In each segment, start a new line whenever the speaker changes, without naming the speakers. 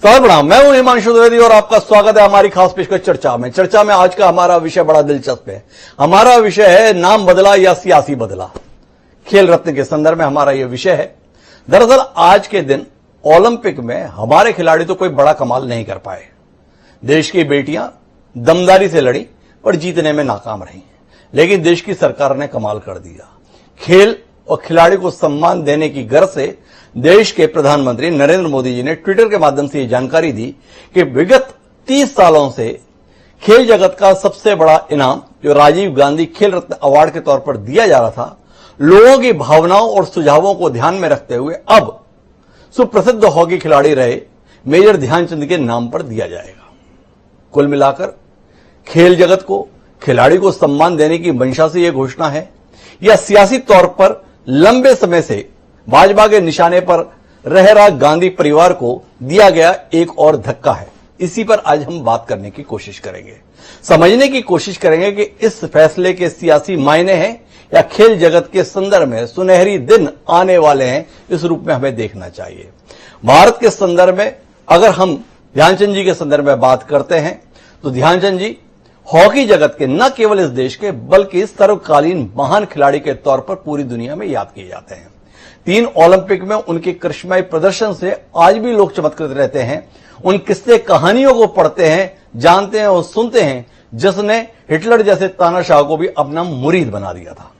प्रणाम, मैं हूं हिमांशु द्विवेदी और आपका स्वागत है हमारी खास पेशकश चर्चा में। चर्चा में आज का हमारा विषय बड़ा दिलचस्प है। हमारा विषय है नाम बदला या सियासी बदला। खेल रत्न के संदर्भ में हमारा यह विषय है। दरअसल आज के दिन ओलंपिक में हमारे खिलाड़ी तो कोई बड़ा कमाल नहीं कर पाए। देश की बेटियां दमदारी से लड़ी पर जीतने में नाकाम रही, लेकिन देश की सरकार ने कमाल कर दिया। खेल और खिलाड़ी को सम्मान देने की गर्ज से देश के प्रधानमंत्री नरेंद्र मोदी जी ने ट्विटर के माध्यम से यह जानकारी दी कि विगत 30 सालों से खेल जगत का सबसे बड़ा इनाम जो राजीव गांधी खेल रत्न अवार्ड के तौर पर दिया जा रहा था, लोगों की भावनाओं और सुझावों को ध्यान में रखते हुए अब सुप्रसिद्ध हॉकी खिलाड़ी रहे मेजर ध्यानचंद के नाम पर दिया जाएगा। कुल मिलाकर खेल जगत को, खिलाड़ी को सम्मान देने की मंशा से यह घोषणा है या सियासी तौर पर लंबे समय से भाजपा के निशाने पर रह रहा गांधी परिवार को दिया गया एक और धक्का है। इसी पर आज हम बात करने की कोशिश करेंगे, समझने की कोशिश करेंगे कि इस फैसले के सियासी मायने हैं या खेल जगत के संदर्भ में सुनहरी दिन आने वाले हैं, इस रूप में हमें देखना चाहिए। भारत के संदर्भ में अगर हम ध्यानचंद जी के संदर्भ में बात करते हैं तो ध्यानचंद जी हॉकी जगत के न केवल इस देश के बल्कि सर्वकालीन महान खिलाड़ी के तौर पर पूरी दुनिया में याद किए जाते हैं। 3 ओलंपिक में उनके करिश्माई प्रदर्शन से आज भी लोग चमत्कृत रहते हैं। उन किस्से कहानियों को पढ़ते हैं, जानते हैं और सुनते हैं जिसने हिटलर जैसे तानाशाह को भी अपना मुरीद बना दिया था।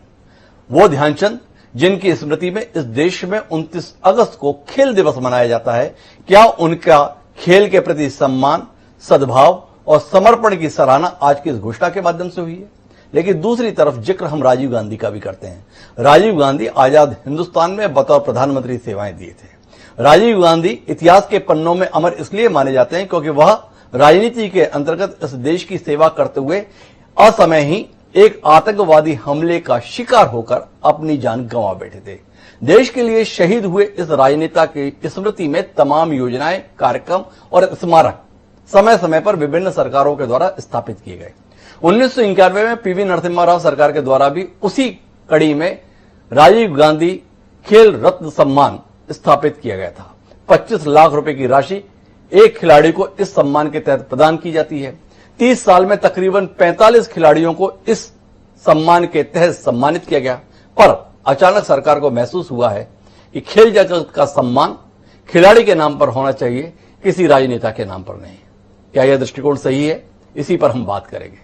वो ध्यानचंद जिनकी स्मृति में इस देश में 29 अगस्त को खेल दिवस मनाया जाता है, क्या उनका खेल के प्रति सम्मान, सद्भाव और समर्पण की सराहना आज की इस घोषणा के माध्यम से हुई है। लेकिन दूसरी तरफ जिक्र हम राजीव गांधी का भी करते हैं। राजीव गांधी आजाद हिंदुस्तान में बतौर प्रधानमंत्री सेवाएं दिए थे। राजीव गांधी इतिहास के पन्नों में अमर इसलिए माने जाते हैं क्योंकि वह राजनीति के अंतर्गत इस देश की सेवा करते हुए असमय ही एक आतंकवादी हमले का शिकार होकर अपनी जान गंवा बैठे थे। देश के लिए शहीद हुए इस राजनेता की स्मृति में तमाम योजनाएं, कार्यक्रम और स्मारक समय समय पर विभिन्न सरकारों के द्वारा स्थापित किए गए। 1991 में पीवी नरसिम्हा राव सरकार के द्वारा भी उसी कड़ी में राजीव गांधी खेल रत्न सम्मान स्थापित किया गया था। 25 लाख रुपए की राशि एक खिलाड़ी को इस सम्मान के तहत प्रदान की जाती है। 30 साल में तकरीबन 45 खिलाड़ियों को इस सम्मान के तहत सम्मानित किया गया, पर अचानक सरकार को महसूस हुआ है कि खेल जगत का सम्मान खिलाड़ी के नाम पर होना चाहिए, किसी राजनेता के नाम पर नहीं। क्या यह दृष्टिकोण सही है? इसी पर हम बात करेंगे।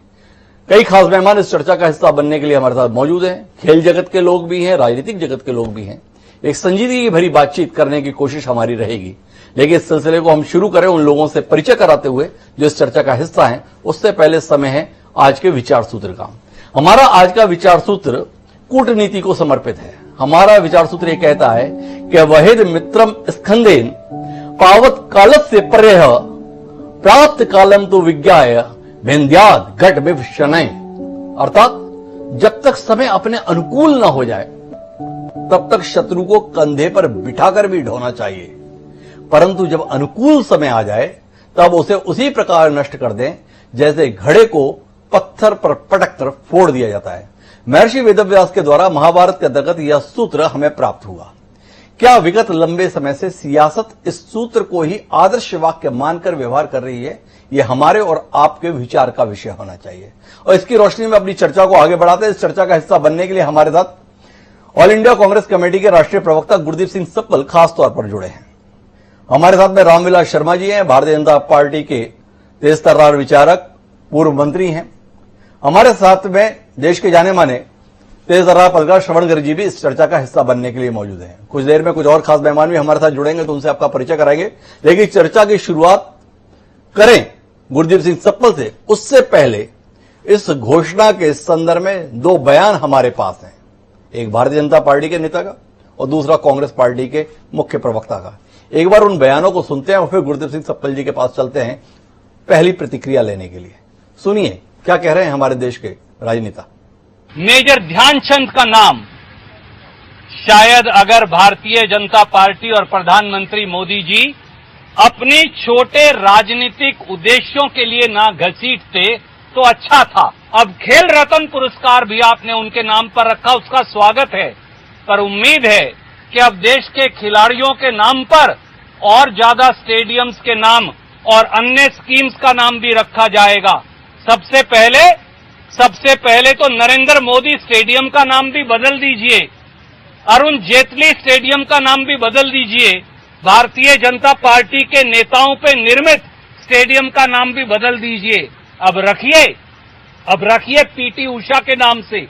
कई खास मेहमान इस चर्चा का हिस्सा बनने के लिए हमारे साथ मौजूद हैं। खेल जगत के लोग भी हैं, राजनीतिक जगत के लोग भी हैं। एक संजीदगी भरी बातचीत करने की कोशिश हमारी रहेगी, लेकिन इस सिलसिले को हम शुरू करें उन लोगों से परिचय कराते हुए जो इस चर्चा का हिस्सा हैं। उससे पहले समय है आज के विचार सूत्र का। हमारा आज का विचार सूत्र कूटनीति को समर्पित है। हमारा विचार सूत्र यह कहता है कि वहिद मित्रम स्कंदेन पावत कालस्य पर्यः प्राप्त कालम तो विज्ञाय भेन्द्याद घट विव शनय। अर्थात जब तक समय अपने अनुकूल न हो जाए तब तक शत्रु को कंधे पर बिठाकर भी ढोना चाहिए, परंतु जब अनुकूल समय आ जाए तब उसे उसी प्रकार नष्ट कर दें जैसे घड़े को पत्थर पर पटक कर फोड़ दिया जाता है। महर्षि वेदव्यास के द्वारा महाभारत के अंतर्गत यह सूत्र हमें प्राप्त हुआ। क्या विगत लंबे समय से सियासत इस सूत्र को ही आदर्श वाक्य मानकर व्यवहार कर रही है? यह हमारे और आपके विचार का विषय होना चाहिए। और इसकी रोशनी में अपनी चर्चा को आगे बढ़ाते हैं। इस चर्चा का हिस्सा बनने के लिए हमारे साथ ऑल इंडिया कांग्रेस कमेटी के राष्ट्रीय प्रवक्ता गुरदीप सिंह सप्पल खास तौर पर जुड़े हैं। हमारे साथ में रामविलास शर्मा जी हैं, भारतीय जनता पार्टी के तेज तर्रार विचारक, पूर्व मंत्री हैं। हमारे साथ में देश के जाने माने तेज तर्रार पत्रकार श्रवण गर्ग जी भी इस चर्चा का हिस्सा बनने के लिए मौजूद हैं। कुछ देर में कुछ और खास मेहमान भी हमारे साथ जुड़ेंगे तो उनसे आपका परिचय कराएंगे, लेकिन चर्चा की शुरुआत करें गुरदीप सिंह सप्पल से। उससे पहले इस घोषणा के संदर्भ में 2 बयान हमारे पास हैं, एक भारतीय जनता पार्टी के नेता का और दूसरा कांग्रेस पार्टी के मुख्य प्रवक्ता का। एक बार उन बयानों को सुनते हैं और फिर गुरदीप सिंह सप्पल जी के पास चलते हैं पहली प्रतिक्रिया लेने के लिए। सुनिए क्या कह रहे हैं हमारे देश के राजनेता।
मेजर ध्यानचंद का नाम शायद अगर भारतीय जनता पार्टी और प्रधानमंत्री मोदी जी अपने छोटे राजनीतिक उद्देश्यों के लिए ना घसीटते तो अच्छा था। अब खेल रत्न पुरस्कार भी आपने उनके नाम पर रखा, उसका स्वागत है, पर उम्मीद है कि अब देश के खिलाड़ियों के नाम पर और ज्यादा स्टेडियम्स के नाम और अन्य स्कीम्स का नाम भी रखा जाएगा। सबसे पहले तो नरेंद्र मोदी स्टेडियम का नाम भी बदल दीजिए, अरुण जेटली स्टेडियम का नाम भी बदल दीजिए, भारतीय जनता पार्टी के नेताओं पे निर्मित स्टेडियम का नाम भी बदल दीजिए। अब रखिए पीटी उषा के नाम से,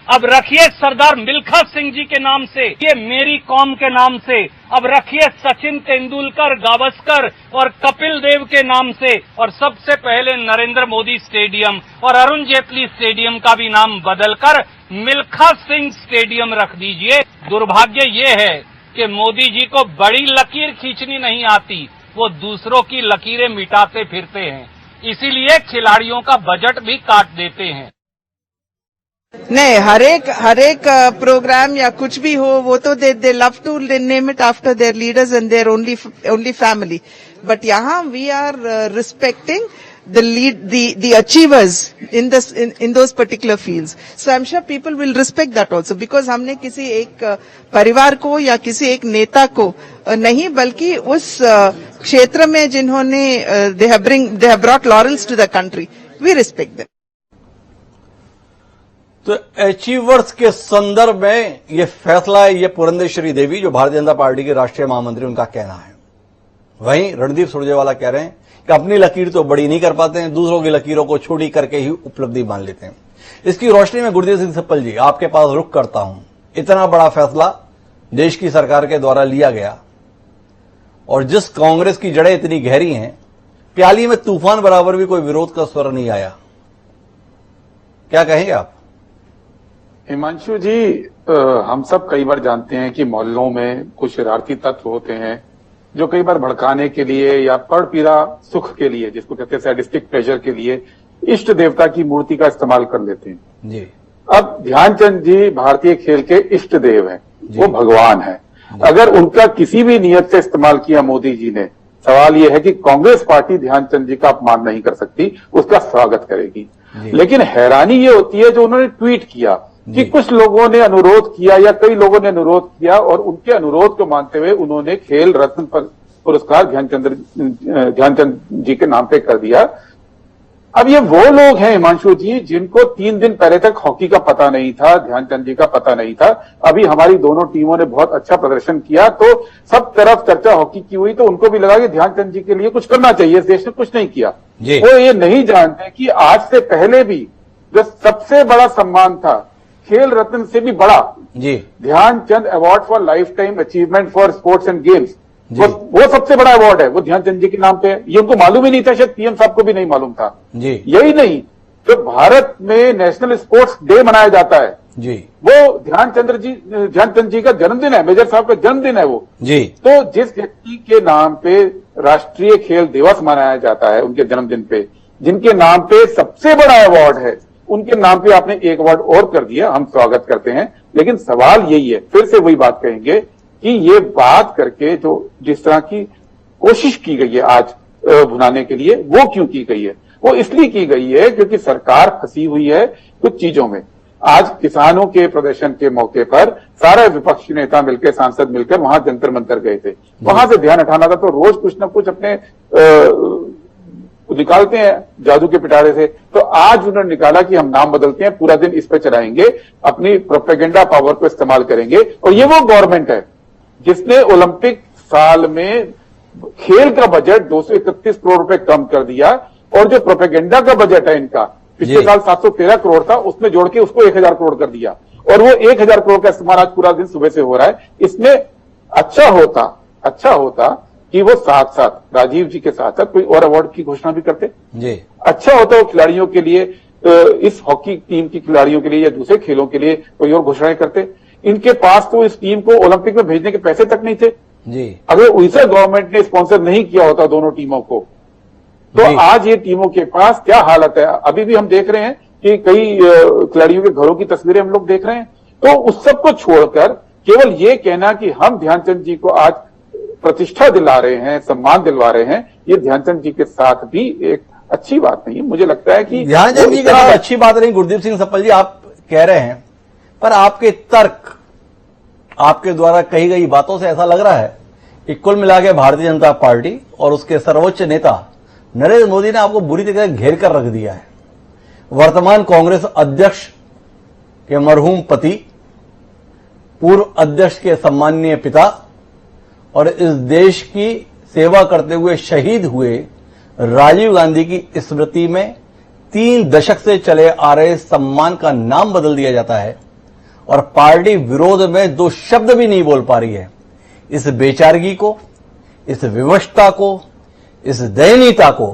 अब रखिए सरदार मिल्खा सिंह जी के नाम से, ये मेरी कौम के नाम से, अब रखिए सचिन तेंदुलकर, गावस्कर और कपिल देव के नाम से, और सबसे पहले नरेंद्र मोदी स्टेडियम और अरुण जेटली स्टेडियम का भी नाम बदलकर मिल्खा सिंह स्टेडियम रख दीजिए। दुर्भाग्य ये है कि मोदी जी को बड़ी लकीर खींचनी नहीं आती, वो दूसरों की लकीरें मिटाते फिरते हैं, इसीलिए खिलाड़ियों का बजट भी काट देते हैं।
नहीं, हर एक प्रोग्राम या कुछ भी हो वो तो they love to name it after their leaders and their only family, but यहाँ we are respecting the achievers in those particular fields. So I'm sure people will respect that also, because हमने किसी एक परिवार को या किसी एक नेता को नहीं, बल्कि उस क्षेत्र में जिन्होंने they have brought laurels to the country, we respect them.
तो अचीवर्स के संदर्भ में ये फैसला है, ये पुरंदेश्वरी देवी जो भारतीय जनता पार्टी के राष्ट्रीय महामंत्री, उनका कहना है। वहीं रणदीप सुरजेवाला कह रहे हैं कि अपनी लकीर तो बड़ी नहीं कर पाते हैं, दूसरों की लकीरों को छोटी करके ही उपलब्धि मान लेते हैं। इसकी रोशनी में गुरदेव सिंह सप्पल जी, आपके पास रुख करता हूं। इतना बड़ा फैसला देश की सरकार के द्वारा लिया गया और जिस कांग्रेस की जड़ें इतनी गहरी हैं, प्याली में तूफान बराबर भी कोई विरोध का स्वर नहीं आया, क्या कहेंगे आप?
हिमांशु जी, हम सब कई बार जानते हैं कि मोहल्लों में कुछ शरारती तत्व होते हैं जो कई बार भड़काने के लिए या पड़ पीरा सुख के लिए, जिसको कहते हैं सैडिस्टिक प्लेजर के लिए, इष्ट देवता की मूर्ति का इस्तेमाल कर लेते हैं
जी।
अब ध्यानचंद जी भारतीय खेल के इष्ट देव हैं, वो भगवान है। अगर उनका किसी भी नियत से इस्तेमाल किया मोदी जी ने, सवाल ये है कि कांग्रेस पार्टी ध्यानचंद जी का अपमान नहीं कर सकती, उसका स्वागत करेगी। लेकिन हैरानी ये होती है जो उन्होंने ट्वीट किया कि कुछ लोगों ने अनुरोध किया या कई लोगों ने अनुरोध किया और उनके अनुरोध को मानते हुए उन्होंने खेल रत्न पुरस्कार ध्यानचंद जी के नाम पे कर दिया। अब ये वो लोग हैं हिमांशु जी जिनको 3 दिन पहले तक हॉकी का पता नहीं था, ध्यानचंद जी का पता नहीं था। अभी हमारी दोनों टीमों ने बहुत अच्छा प्रदर्शन किया तो सब तरफ चर्चा हॉकी की हुई, तो उनको भी लगा कि ध्यानचंद जी के लिए कुछ करना चाहिए, इस देश ने कुछ नहीं किया। वो ये नहीं जानते कि आज से पहले भी जो सबसे बड़ा सम्मान था, खेल रत्न से भी बड़ा
जी,
Dhyanchand award for lifetime achievement for sports and games, वो सबसे बड़ा अवार्ड है, वो ध्यानचंद जी के नाम पे है। ये उनको मालूम ही नहीं था, शायद पीएम साहब को भी नहीं मालूम था जी। यही नहीं, जो भारत में नेशनल स्पोर्ट्स डे मनाया जाता है जी, वो ध्यानचंद जी का जन्मदिन है, मेजर साहब का जन्मदिन है वो जी। तो जिस व्यक्ति के नाम पे राष्ट्रीय खेल दिवस मनाया जाता है, उनके जन्मदिन पे, जिनके नाम पे सबसे बड़ा अवार्ड है, उनके नाम पे आपने एक अवार्ड और कर दिया, हम स्वागत करते हैं। लेकिन सवाल यही है, फिर से वही बात कहेंगे कि ये बात करके जो जिस तरह की कोशिश की गई है आज भुनाने के लिए, वो क्यों की गई है? वो इसलिए की गई है क्योंकि सरकार फंसी हुई है कुछ चीजों में। आज किसानों के प्रदर्शन के मौके पर सारे विपक्षी नेता मिलकर, सांसद मिलकर वहां जंतर मंतर गए थे, वहां से ध्यान हटाना था। तो रोज कुछ ना कुछ अपने निकालते हैं जादू के पिटारे से। तो आज उन्होंने निकाला कि हम नाम बदलते हैं, पूरा दिन इस पे चलाएंगे, अपनी प्रोपेगेंडा पावर को इस्तेमाल करेंगे। और ये वो गवर्नमेंट है जिसने ओलंपिक साल में खेल का बजट 231 करोड़ रुपए कम कर दिया, और जो प्रोपेगेंडा का बजट है इनका, पिछले साल 713 करोड़ था, उसमें जोड़ के उसको 1000 करोड़ कर दिया। और वो 1000 करोड़ का इस्तेमाल आज पूरा दिन सुबह से हो रहा है। इसमें अच्छा होता कि वो साथ साथ राजीव जी के साथ साथ कोई और अवार्ड की घोषणा भी करते जी। अच्छा होता वो खिलाड़ियों के लिए, इस हॉकी टीम की खिलाड़ियों के लिए या दूसरे खेलों के लिए कोई और घोषणाएं करते। इनके पास तो इस टीम को ओलंपिक में भेजने के पैसे तक नहीं थे जी। अगर उड़ीसा गवर्नमेंट ने स्पॉन्सर नहीं किया होता दोनों टीमों को, तो आज ये टीमों के पास क्या हालत है। अभी भी हम देख रहे हैं कि कई खिलाड़ियों के घरों की तस्वीरें हम लोग देख रहे हैं। तो उस सब को छोड़कर केवल ये कहना कि हम ध्यानचंद जी को आज प्रतिष्ठा दिला रहे हैं, सम्मान दिलवा रहे हैं, ये ध्यानचंद जी के साथ भी एक अच्छी बात नहीं है। मुझे लगता है कि
ध्यानचंद जी के साथ अच्छी बात नहीं। गुरदीप सिंह सप्पल जी, आप कह रहे हैं, पर आपके तर्क, आपके द्वारा कही गई बातों से ऐसा लग रहा है कि कुल मिला के भारतीय जनता पार्टी और उसके सर्वोच्च नेता नरेंद्र मोदी ने आपको बुरी तरह घेर कर रख दिया है। वर्तमान कांग्रेस अध्यक्ष के मरहूम पति, पूर्व अध्यक्ष के सम्माननीय पिता और इस देश की सेवा करते हुए शहीद हुए राजीव गांधी की स्मृति में 3 दशक से चले आ रहे सम्मान का नाम बदल दिया जाता है और पार्टी विरोध में 2 शब्द भी नहीं बोल पा रही है। इस बेचारगी को, इस विवशता को, इस दयनीयता को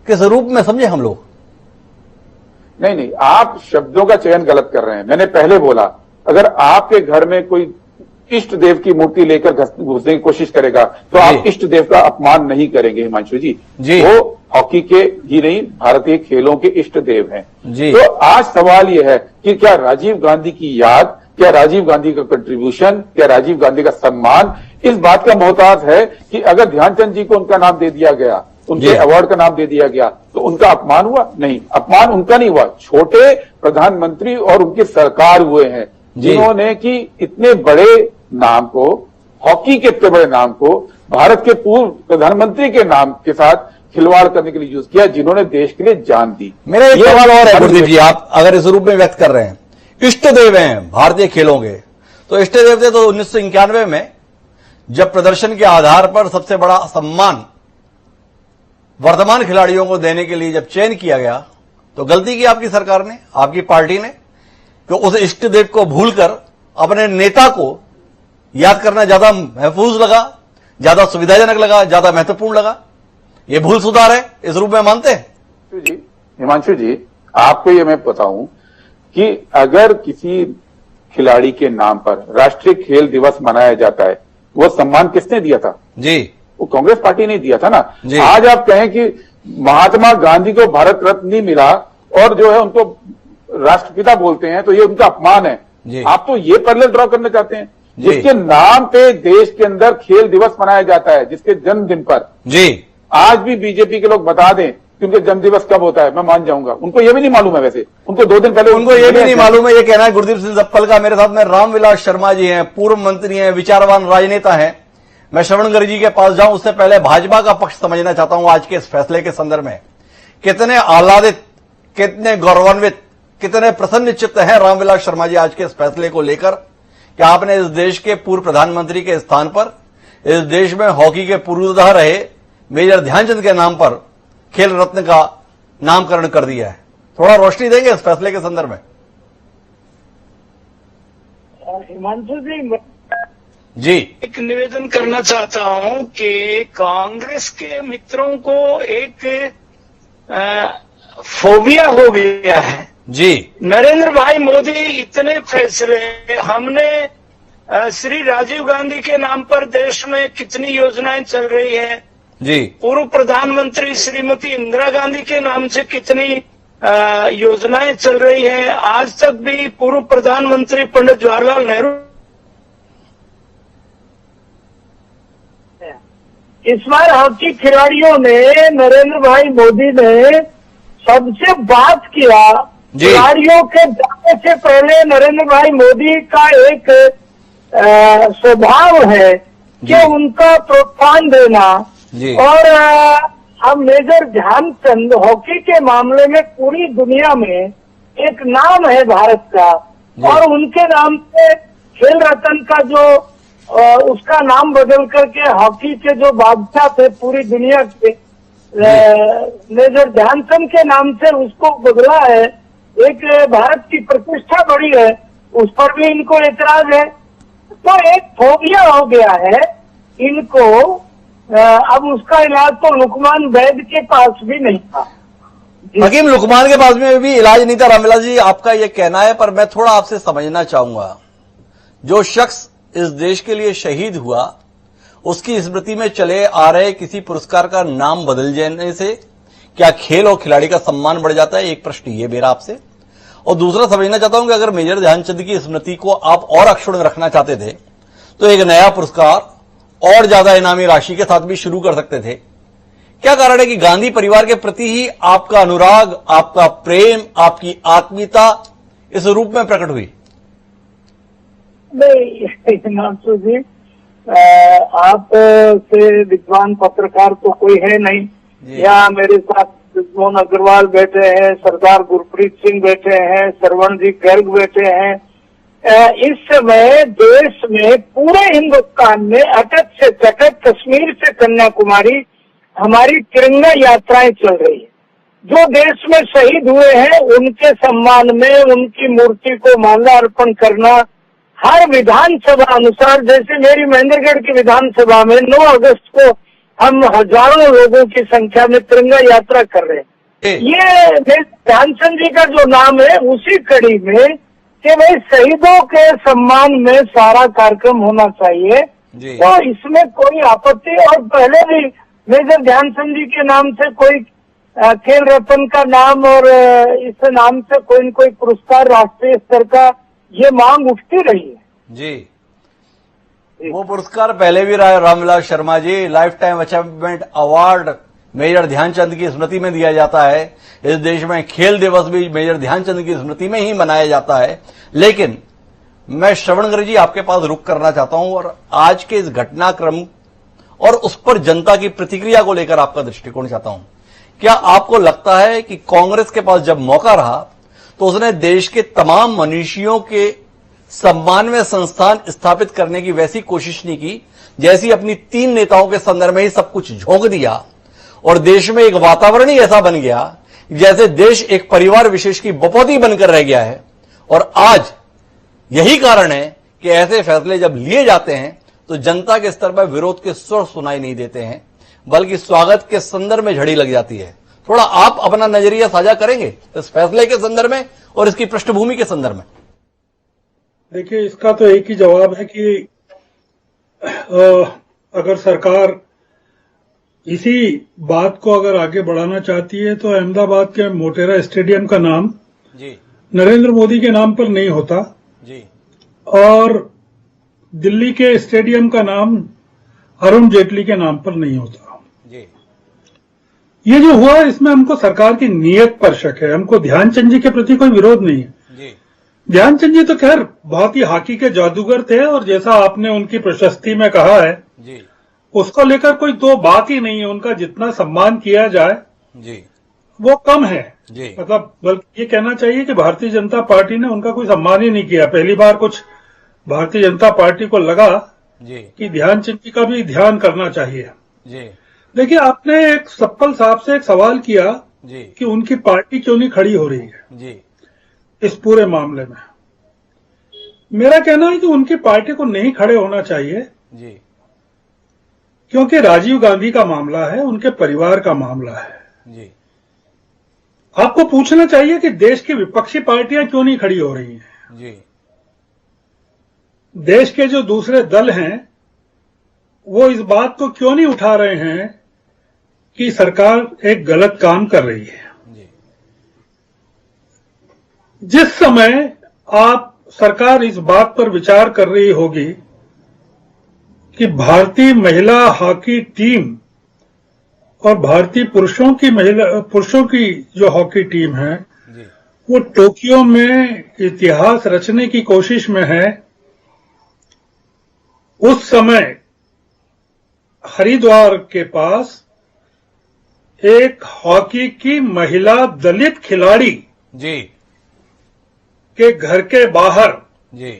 किस रूप में समझे हम लोग?
नहीं, आप शब्दों का चयन गलत कर रहे हैं। मैंने पहले बोला, अगर आपके घर में कोई इष्ट देव की मूर्ति लेकर घुसने की कोशिश करेगा तो आप इष्ट देव का अपमान नहीं करेंगे हिमांशु जी। वो हॉकी के ही नहीं, भारतीय खेलों के इष्ट देव हैं जी। तो आज सवाल यह है कि क्या राजीव गांधी की याद, क्या राजीव गांधी का कंट्रीब्यूशन, क्या राजीव गांधी का सम्मान इस बात का मोहताज है कि अगर ध्यानचंद जी को उनका नाम दे दिया गया, उनके अवार्ड का नाम दे दिया गया, तो उनका अपमान हुआ? नहीं, अपमान उनका नहीं हुआ। छोटे प्रधानमंत्री और उनकी सरकार हुए हैं जिन्होंने कि इतने बड़े नाम को, हॉकी के इतने बड़े नाम को भारत के पूर्व प्रधानमंत्री के नाम के साथ खिलवाड़ करने के लिए यूज किया, जिन्होंने देश के लिए जान दी।
मेरा एक सवाल और है गुरदीप जी, आप अगर इस रूप में व्यक्त कर रहे हैं, इष्ट देव हैं भारतीय खेलों के, तो इष्ट देव थे तो 1991 में जब प्रदर्शन के आधार पर सबसे बड़ा सम्मान वर्तमान खिलाड़ियों को देने के लिए जब चयन किया गया, तो गलती की आपकी सरकार ने, आपकी पार्टी ने, कि उस इष्ट देव को भूलकर अपने नेता को याद करना ज्यादा महफूज लगा, ज्यादा सुविधाजनक लगा, ज्यादा महत्वपूर्ण लगा। ये भूल सुधार है, इस रूप में मानते हैं?
जी हिमांशु जी, आपको ये मैं बताऊं कि अगर किसी खिलाड़ी के नाम पर राष्ट्रीय खेल दिवस मनाया जाता है, वो सम्मान किसने दिया था?
जी,
वो कांग्रेस पार्टी ने दिया था ना। आज आप कहें कि महात्मा गांधी को भारत रत्न नहीं मिला और जो है उनको राष्ट्रपिता बोलते हैं, तो ये उनका अपमान है। आप तो ये पैरेलल ड्रॉ करना चाहते हैं, जिसके नाम पे देश के अंदर खेल दिवस मनाया जाता है, जिसके जन्मदिन पर जी आज भी बीजेपी के लोग बता दें कि उनके जन्मदिवस कब होता है, मैं मान जाऊंगा। उनको ये भी नहीं मालूम है, वैसे उनको 2 दिन पहले
उनको ये भी नहीं मालूम है। ये कहना है गुरदीप सिंह जप्पल का। मेरे साथ में रामविलास शर्मा जी हैं, पूर्व मंत्री हैं, विचारवान राजनेता हैं। मैं श्रवण गर्ग जी के पास जाऊं उससे पहले भाजपा का पक्ष समझना चाहता हूं आज के इस फैसले के संदर्भ में। कितने आह्लादित, कितने गौरवान्वित, कितने प्रसन्न चित्त हैं रामविलास शर्मा जी आज के इस फैसले को लेकर कि आपने इस देश के पूर्व प्रधानमंत्री के स्थान पर इस देश में हॉकी के पूर्वोदय रहे मेजर ध्यानचंद के नाम पर खेल रत्न का नामकरण कर दिया है। थोड़ा रोशनी देंगे इस फैसले के संदर्भ में?
हिमांशु
जी,
एक निवेदन करना चाहता हूं कि कांग्रेस के मित्रों को एक फोबिया हो गया है
जी।
नरेंद्र भाई मोदी इतने फैसले, हमने श्री राजीव गांधी के नाम पर देश में कितनी योजनाएं चल रही है
जी,
पूर्व प्रधानमंत्री श्रीमती इंदिरा गांधी के नाम से कितनी योजनाएं चल रही हैं। आज तक भी पूर्व प्रधानमंत्री पंडित जवाहरलाल नेहरू, इस बार हॉकी खिलाड़ियों ने, नरेंद्र भाई मोदी ने सबसे बात किया। खिलाड़ियों के जाने से पहले नरेंद्र भाई मोदी का एक स्वभाव है कि उनका प्रोत्साहन देना। और अब मेजर ध्यानचंद हॉकी के मामले में पूरी दुनिया में एक नाम है भारत का, और उनके नाम से खेल रत्न का जो उसका नाम बदल करके हॉकी के जो बादशाह थे पूरी दुनिया के, मेजर ध्यानचंद के नाम से उसको बदला है। एक भारत की प्रतिष्ठा बढ़ी है, उस पर भी इनको एतराज है। तो एक फोबिया हो गया है इनको। अब उसका इलाज तो लुकमान वैद के पास भी नहीं था।
हकीम लुकमान के पास में भी इलाज नहीं था। रामविलास जी, आपका ये कहना है, पर मैं थोड़ा आपसे समझना चाहूंगा, जो शख्स इस देश के लिए शहीद हुआ उसकी स्मृति में चले आ रहे किसी पुरस्कार का नाम बदल जाने से क्या खेल और खिलाड़ी का सम्मान बढ़ जाता है? एक प्रश्न ये मेरा आपसे। और दूसरा समझना चाहता हूं कि अगर मेजर ध्यानचंद की स्मृति को आप और अक्षुण्ण रखना चाहते थे तो एक नया पुरस्कार और ज्यादा इनामी राशि के साथ भी शुरू कर सकते थे। क्या कारण है कि गांधी परिवार के प्रति ही आपका अनुराग, आपका प्रेम, आपकी आत्मीयता इस रूप में प्रकट हुई?
नहीं हिमांशु जी, आप से विद्वान पत्रकार तो कोई है नहीं। यहाँ मेरे साथ मोहन अग्रवाल बैठे हैं, सरदार गुरप्रीत सिंह बैठे हैं, श्रवण जी गर्ग बैठे हैं। इस समय देश में पूरे हिंदुस्तान में अटक से चटक, कश्मीर से कन्याकुमारी हमारी तिरंगा यात्राएं चल रही है। जो देश में शहीद हुए हैं उनके सम्मान में उनकी मूर्ति को माला अर्पण करना हर विधानसभा अनुसार, जैसे मेरी महेंद्रगढ़ की विधानसभा में 9 अगस्त को हम हजारों लोगों की संख्या में तिरंगा यात्रा कर रहे हैं। ये ध्यानचंद जी का जो नाम है उसी कड़ी में कि भाई शहीदों के सम्मान में सारा कार्यक्रम होना चाहिए, तो इसमें कोई आपत्ति। और पहले भी मेजर ध्यानचंद जी के नाम से कोई खेल रत्न का नाम और इस नाम से कोई न कोई पुरस्कार राष्ट्रीय स्तर का ये मांग उठती रही है।
जी, वो पुरस्कार पहले भी रहा है Ramvilas Sharma ji. Lifetime achievement award major Dhyanchand की स्मृति में दिया जाता है। इस देश में खेल दिवस भी मेजर ध्यानचंद की स्मृति में ही मनाया जाता है। लेकिन मैं श्रवणगर जी आपके पास रुक करना चाहता हूं और आज के इस घटनाक्रम और उस पर जनता की प्रतिक्रिया को लेकर आपका दृष्टिकोण चाहता हूं। क्या आपको लगता है कि कांग्रेस के पास जब मौका रहा तो उसने देश के तमाम मनीषियों के सम्मान में संस्थान स्थापित करने की वैसी कोशिश नहीं की जैसी अपनी 3 नेताओं के संदर्भ में ही सब कुछ झोंक दिया और देश में एक वातावरण ही ऐसा बन गया जैसे देश एक परिवार विशेष की बपौती बनकर रह गया है। और आज यही कारण है कि ऐसे फैसले जब लिए जाते हैं तो जनता के स्तर पर विरोध के स्वर सुनाई नहीं देते हैं, बल्कि स्वागत के संदर्भ में झड़ी लग जाती है। थोड़ा आप अपना नजरिया साझा करेंगे इस फैसले के संदर्भ में और इसकी पृष्ठभूमि के संदर्भ में?
देखिए, इसका तो एक ही जवाब है कि अगर सरकार इसी बात को अगर आगे बढ़ाना चाहती है तो अहमदाबाद के मोटेरा स्टेडियम का नाम
जी
नरेंद्र मोदी के नाम पर नहीं होता
जी,
और दिल्ली के स्टेडियम का नाम अरुण जेटली के नाम पर नहीं होता
जी।
ये जो हुआ इसमें हमको सरकार की नीयत पर शक है। हमको ध्यानचंद जी के प्रति कोई विरोध नहीं है
जी।
ध्यानचंद जी तो खैर बहुत ही हॉकी के जादूगर थे और जैसा आपने उनकी प्रशस्ति में कहा है
जी
उसको लेकर कोई दो बात ही नहीं है। उनका जितना सम्मान किया जाए
जी
वो कम है
जी।
मतलब बल्कि ये कहना चाहिए कि भारतीय जनता पार्टी ने उनका कोई सम्मान ही नहीं किया। पहली बार कुछ भारतीय जनता पार्टी को लगा
जी
कि ध्यानचंद जी का भी ध्यान करना चाहिए।
जी
देखिए, आपने एक सप्पल साहब से एक सवाल किया
जी
कि उनकी पार्टी क्यों नहीं खड़ी हो रही है
जी
इस पूरे मामले में। मेरा कहना है कि उनकी पार्टी को नहीं खड़े होना चाहिए
जी
क्योंकि राजीव गांधी का मामला है, उनके परिवार का मामला है।
जी
आपको पूछना चाहिए कि देश की विपक्षी पार्टियां क्यों नहीं खड़ी हो रही हैं।
जी
देश के जो दूसरे दल हैं वो इस बात को क्यों नहीं उठा रहे हैं कि सरकार एक गलत काम कर रही है।
जी
जिस समय आप सरकार इस बात पर विचार कर रही होगी कि भारतीय महिला हॉकी टीम और भारतीय पुरुषों की जो हॉकी टीम है
जी
वो टोक्यो में इतिहास रचने की कोशिश में है, उस समय हरिद्वार के पास एक हॉकी की महिला दलित खिलाड़ी
जी
के घर के बाहर
जी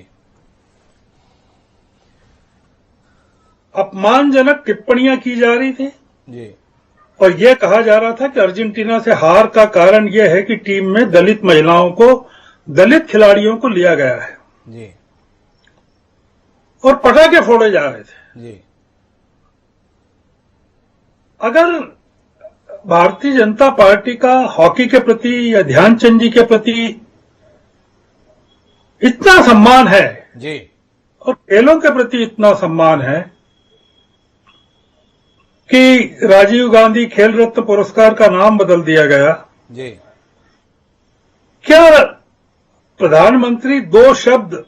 अपमानजनक टिप्पणियां की जा रही थी
जी
और यह कहा जा रहा था कि अर्जेंटीना से हार का कारण यह है कि टीम में दलित महिलाओं को, दलित खिलाड़ियों को लिया गया है
जी
और पटाखे फोड़े जा रहे थे।
जी
अगर भारतीय जनता पार्टी का हॉकी के प्रति या ध्यानचंद जी के प्रति इतना सम्मान है
जी
और खेलों के प्रति इतना सम्मान है कि राजीव गांधी खेल रत्न पुरस्कार का नाम बदल दिया गया,
जी
क्या प्रधानमंत्री 2 शब्द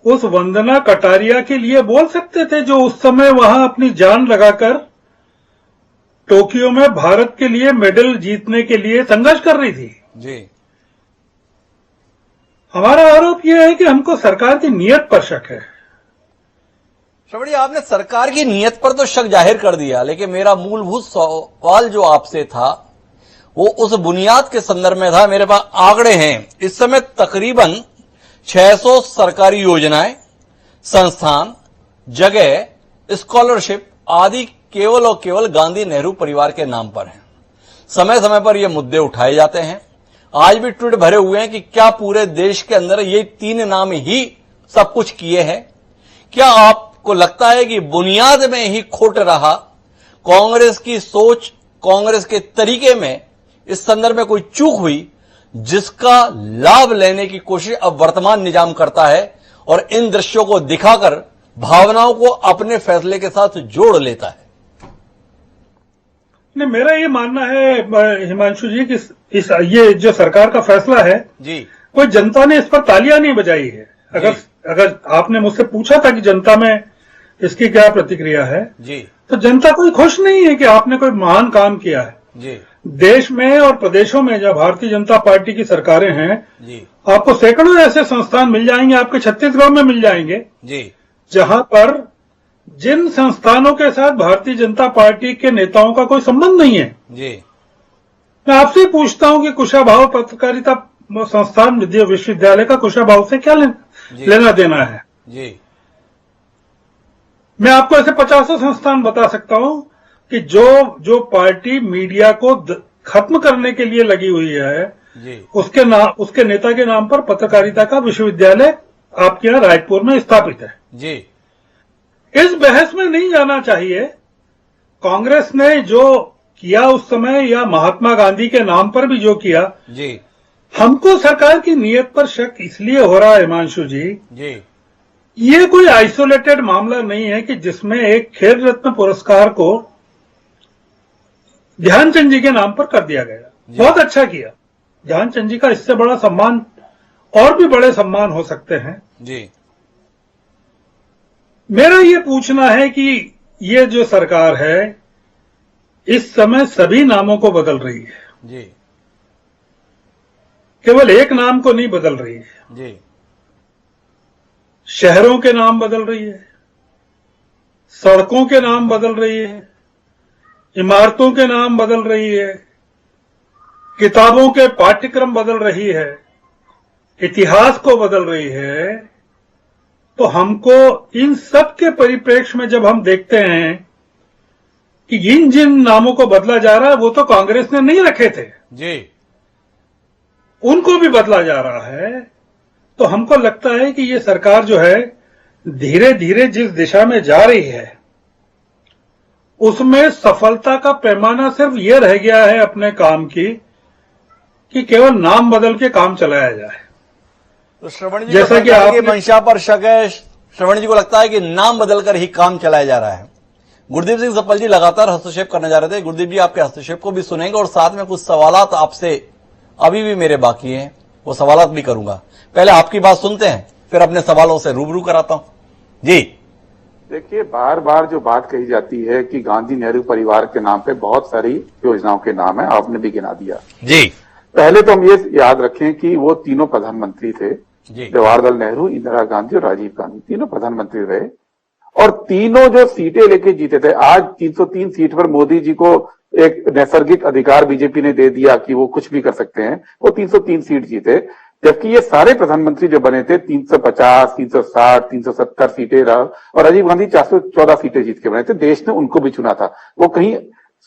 उस वंदना कटारिया के लिए बोल सकते थे जो उस समय वहां अपनी जान लगाकर टोक्यो में भारत के लिए मेडल जीतने के लिए संघर्ष कर रही थी।
जी
हमारा आरोप यह है कि हमको सरकार की नीयत पर शक है
श्रवण जी, आपने सरकार की नीयत पर तो शक जाहिर कर दिया, लेकिन मेरा मूलभूत सवाल जो आपसे था वो उस बुनियाद के संदर्भ में था। मेरे पास आंकड़े हैं, इस समय तकरीबन 600 सरकारी योजनाएं, संस्थान, जगह, स्कॉलरशिप आदि केवल और केवल गांधी नेहरू परिवार के नाम पर हैं। समय समय पर ये मुद्दे उठाए जाते हैं। आज भी ट्वीट भरे हुए हैं कि क्या पूरे देश के अंदर ये 3 नाम ही सब कुछ किए हैं? क्या आपको लगता है कि बुनियाद में ही खोट रहा कांग्रेस की सोच, कांग्रेस के तरीके में इस संदर्भ में कोई चूक हुई जिसका लाभ लेने की कोशिश अब वर्तमान निजाम करता है और इन दृश्यों को दिखाकर भावनाओं को अपने फैसले के साथ जोड़ लेता है?
नहीं, मेरा ये मानना है हिमांशु जी कि ये जो सरकार का फैसला है
जी,
कोई जनता ने इस पर तालियां नहीं बजाई है। अगर आपने मुझसे पूछा था कि जनता में इसकी क्या प्रतिक्रिया है
जी,
तो जनता कोई खुश नहीं है कि आपने कोई महान काम किया है।
जी,
देश में और प्रदेशों में जब भारतीय जनता पार्टी की सरकारें हैं,
जी,
आपको सैकड़ों ऐसे संस्थान मिल जाएंगे, आपके छत्तीसगढ़ में मिल जाएंगे,
जी,
जहां पर जिन संस्थानों के साथ भारतीय जनता पार्टी के नेताओं का कोई संबंध नहीं है।
जी,
मैं आपसे पूछता हूं कि कुशाभाऊ पत्रकारिता संस्थान विश्वविद्यालय का कुशाभाऊ से क्या लेना देना है?
जी,
मैं आपको ऐसे 50 संस्थान बता सकता हूं कि जो पार्टी मीडिया को खत्म करने के लिए लगी हुई है,
जी,
उसके नेता के नाम पर पत्रकारिता का विश्वविद्यालय आपके यहां रायपुर में स्थापित है।
जी,
इस बहस में नहीं जाना चाहिए। कांग्रेस ने जो किया उस समय या महात्मा गांधी के नाम पर भी जो किया,
जी,
हमको सरकार की नीयत पर शक इसलिए हो रहा है हिमांशु जी,
जी,
ये कोई आइसोलेटेड मामला नहीं है कि जिसमें एक खेल रत्न पुरस्कार को ध्यानचंद जी के नाम पर कर दिया गया। बहुत अच्छा किया। ध्यानचंद जी का इससे बड़ा सम्मान, और भी बड़े सम्मान हो सकते हैं।
जी,
मेरा ये पूछना है कि ये जो सरकार है इस समय सभी नामों को बदल रही है,
जी,
केवल एक नाम को नहीं बदल रही है।
जी,
शहरों के नाम बदल रही है, सड़कों के नाम बदल रही है, इमारतों के नाम बदल रही है, किताबों के पाठ्यक्रम बदल रही है, इतिहास को बदल रही है। तो हमको इन सब के परिप्रेक्ष्य में जब हम देखते हैं कि इन जिन नामों को बदला जा रहा है वो तो कांग्रेस ने नहीं रखे थे,
जी,
उनको भी बदला जा रहा है, तो हमको लगता है कि ये सरकार जो है धीरे धीरे जिस दिशा में जा रही है उसमें सफलता का पैमाना सिर्फ ये रह गया है अपने काम की कि केवल नाम बदल के काम चलाया जाए।
तो श्रवण जी
जैसा कि आपने
मंशा पर शक है, श्रवण जी को लगता है कि नाम बदलकर ही काम चलाया जा रहा है। गुरदीप सिंह सप्पल जी लगातार हस्तक्षेप करने जा रहे थे। गुरदीप जी, आपके हस्तक्षेप को भी सुनेंगे और साथ में कुछ सवालात आपसे अभी भी मेरे बाकी हैं, वो सवालात भी करूंगा। पहले आपकी बात सुनते हैं, फिर अपने सवालों से रूबरू कराता हूं। जी,
देखिए, बार बार जो बात कही जाती है कि गांधी नेहरू परिवार के नाम पे बहुत सारी योजनाओं के नाम है, आपने भी गिना दिया।
जी,
पहले तो हम ये याद रखें कि वो तीनों प्रधानमंत्री थे,
जी,
जवाहरलाल नेहरू, इंदिरा गांधी और राजीव गांधी, तीनों प्रधानमंत्री रहे और तीनों जो सीटें लेके जीते थे। आज 303 सीट पर मोदी जी को एक नैसर्गिक अधिकार बीजेपी ने दे दिया कि वो कुछ भी कर सकते हैं। वो 303 सीट जीते, जबकि ये सारे प्रधानमंत्री जो बने थे 350, 360, 370 सीटें रहा और राजीव गांधी 414 सीटें जीत के बने थे। देश ने उनको भी चुना था। वो कहीं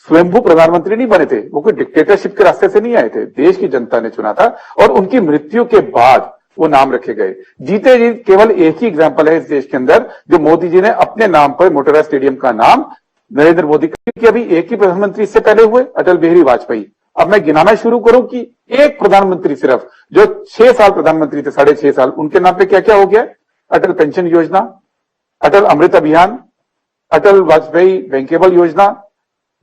स्वयंभू प्रधानमंत्री नहीं बने थे, वो कोई डिक्टेटरशिप के रास्ते से नहीं आए थे, देश की जनता ने चुना था और उनकी मृत्यु के बाद वो नाम रखे गए। जीते जी केवल एक ही एग्जाम्पल है इस देश के अंदर जो मोदी जी ने अपने नाम पर मोटेरा स्टेडियम का नाम नरेंद्र मोदी, क्योंकि अभी एक ही प्रधानमंत्री इससे पहले हुए, अटल बिहारी वाजपेयी। अब मैं गिनाना शुरू करूं कि एक प्रधानमंत्री सिर्फ जो 6 साल प्रधानमंत्री थे, 6.5 साल, उनके नाम पे क्या क्या हो गया? अटल पेंशन योजना, अटल अमृत अभियान, अटल वाजपेयी बैंकेबल योजना,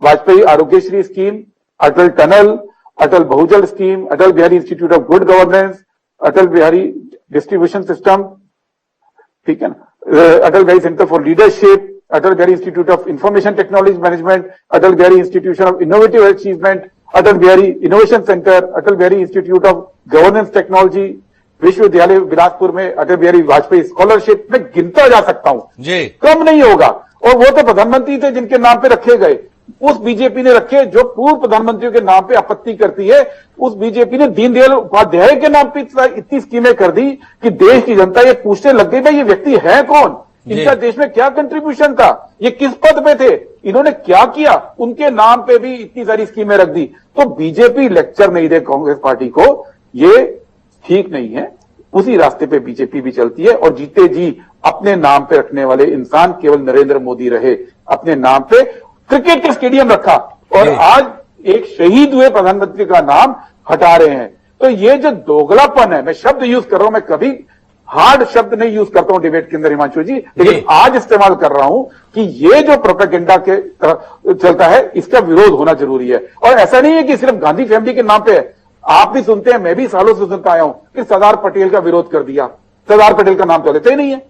Vajpayee Arogyashri scheme, Atal tunnel, Atal Bahujal scheme, Atal Bihari institute of good governance, Atal Bihari distribution system, ठीक है ना, Atal Bihari centre for leadership, Atal Bihari institute of information technology management, Atal Bihari institution of innovative achievement, Atal Bihari innovation centre, Atal Bihari institute of governance technology, विश्वविद्यालय बिलासपुर में अटल बिहारी वाजपेयी स्कॉलरशिप में गिनता जा सकता हूं
जी,
कम नहीं होगा। और वो तो प्रधानमंत्री थे जिनके नाम पे रखे गए, उस बीजेपी ने रखे जो पूर्व प्रधानमंत्रियों के नाम पे आपत्ति करती है। उस बीजेपी ने दीनदयाल उपाध्याय के नाम पे इतनी स्कीमें कर दी कि देश की जनता ये पूछने लग गई भाई ये व्यक्ति है कौन, इनका देश में क्या कंट्रीब्यूशन था, ये किस पद पे थे, इन्होंने क्या किया, उनके नाम पे भी इतनी सारी स्कीमें रख दी। तो बीजेपी लेक्चर नहीं दे कांग्रेस पार्टी को, ये ठीक नहीं है। उसी रास्ते पे बीजेपी भी चलती है और जीते जी अपने नाम पे रखने वाले इंसान केवल नरेंद्र मोदी रहे। अपने नाम पे क्रिकेट के स्टेडियम रखा और आज एक शहीद हुए प्रधानमंत्री का नाम हटा रहे हैं। तो ये जो दोगलापन है, मैं शब्द यूज कर रहा हूं, मैं कभी हार्ड शब्द नहीं यूज करता हूं डिबेट के अंदर हिमांशु जी, लेकिन आज इस्तेमाल कर रहा हूं कि ये जो प्रोपेगेंडा के तरह चलता है इसका विरोध होना जरूरी है। और ऐसा नहीं है कि सिर्फ गांधी फैमिली के नाम पे है, आप भी सुनते हैं, मैं भी सालों से सुनता आया हूं कि सरदार पटेल का विरोध कर दिया। सरदार पटेल का नाम तो लेते ही नहीं है,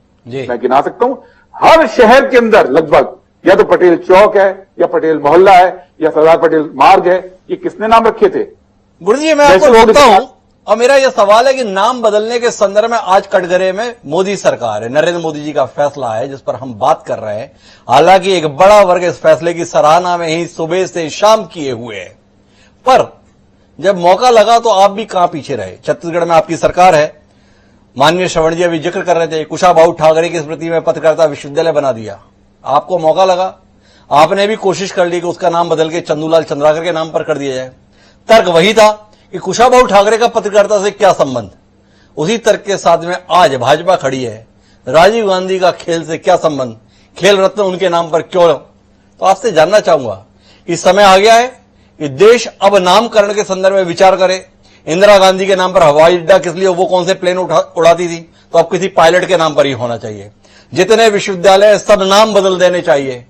मैं गिना सकता हूं हर शहर के अंदर लगभग या तो पटेल चौक है या पटेल मोहल्ला है या सरदार पटेल मार्ग है। ये किसने नाम रखे थे?
गुरु जी मैं आपको रोकता हूं और मेरा यह सवाल है कि नाम बदलने के संदर्भ में आज कटघरे में मोदी सरकार है, नरेंद्र मोदी जी का फैसला है जिस पर हम बात कर रहे हैं। हालांकि एक बड़ा वर्ग इस फैसले की सराहना में ही सुबह से शाम किए हुए है, पर जब मौका लगा तो आप भी कहां पीछे रहे। छत्तीसगढ़ में आपकी सरकार है, माननीय श्रवण जी अभी जिक्र कर रहे थे, कुशाभाऊ ठाकरे की स्मृति में पत्रकारिता विश्वविद्यालय बना दिया। आपको मौका लगा, आपने भी कोशिश कर ली कि उसका नाम बदल के चंदूलाल चंद्राकर के नाम पर कर दिया जाए। तर्क वही था कि कुशाभाऊ ठाकरे का पत्रकारिता से क्या संबंध। उसी तर्क के साथ में आज भाजपा खड़ी है, राजीव गांधी का खेल से क्या संबंध, खेल रत्न उनके नाम पर क्यों। तो आपसे जानना चाहूंगा, इस समय आ गया है कि देश अब नामकरण के संदर्भ में विचार करे। इंदिरा गांधी के नाम पर हवाई अड्डा किस लिए, वो कौन से प्लेन उड़ाती थी, तो अब किसी पायलट के नाम पर ही होना चाहिए। जितने विश्वविद्यालय सब नाम बदल देने चाहिए,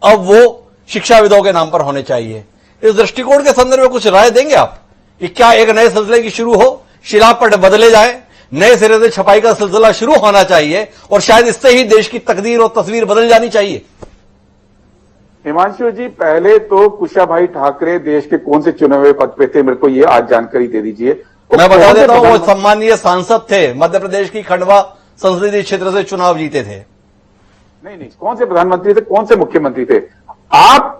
अब वो शिक्षाविदों के नाम पर होने चाहिए। इस दृष्टिकोण के संदर्भ में कुछ राय देंगे आप कि क्या एक नए सिलसिले की शुरू हो, शिलापट बदले जाए, नए सिरे से छपाई का सिलसिला शुरू होना चाहिए और शायद इससे ही देश की तकदीर और तस्वीर बदल जानी चाहिए।
हिमांशु जी, पहले तो कुशाभाई ठाकरे देश के कौन से चुने हुए पद पे थे, मेरे को ये आज जानकारी दे दीजिए।
मैं बता देता हूं, वो सम्मानीय सांसद थे, मध्य प्रदेश की खंडवा संसदीय क्षेत्र से चुनाव जीते थे।
नहीं, कौन से प्रधानमंत्री थे, कौन से मुख्यमंत्री थे? आप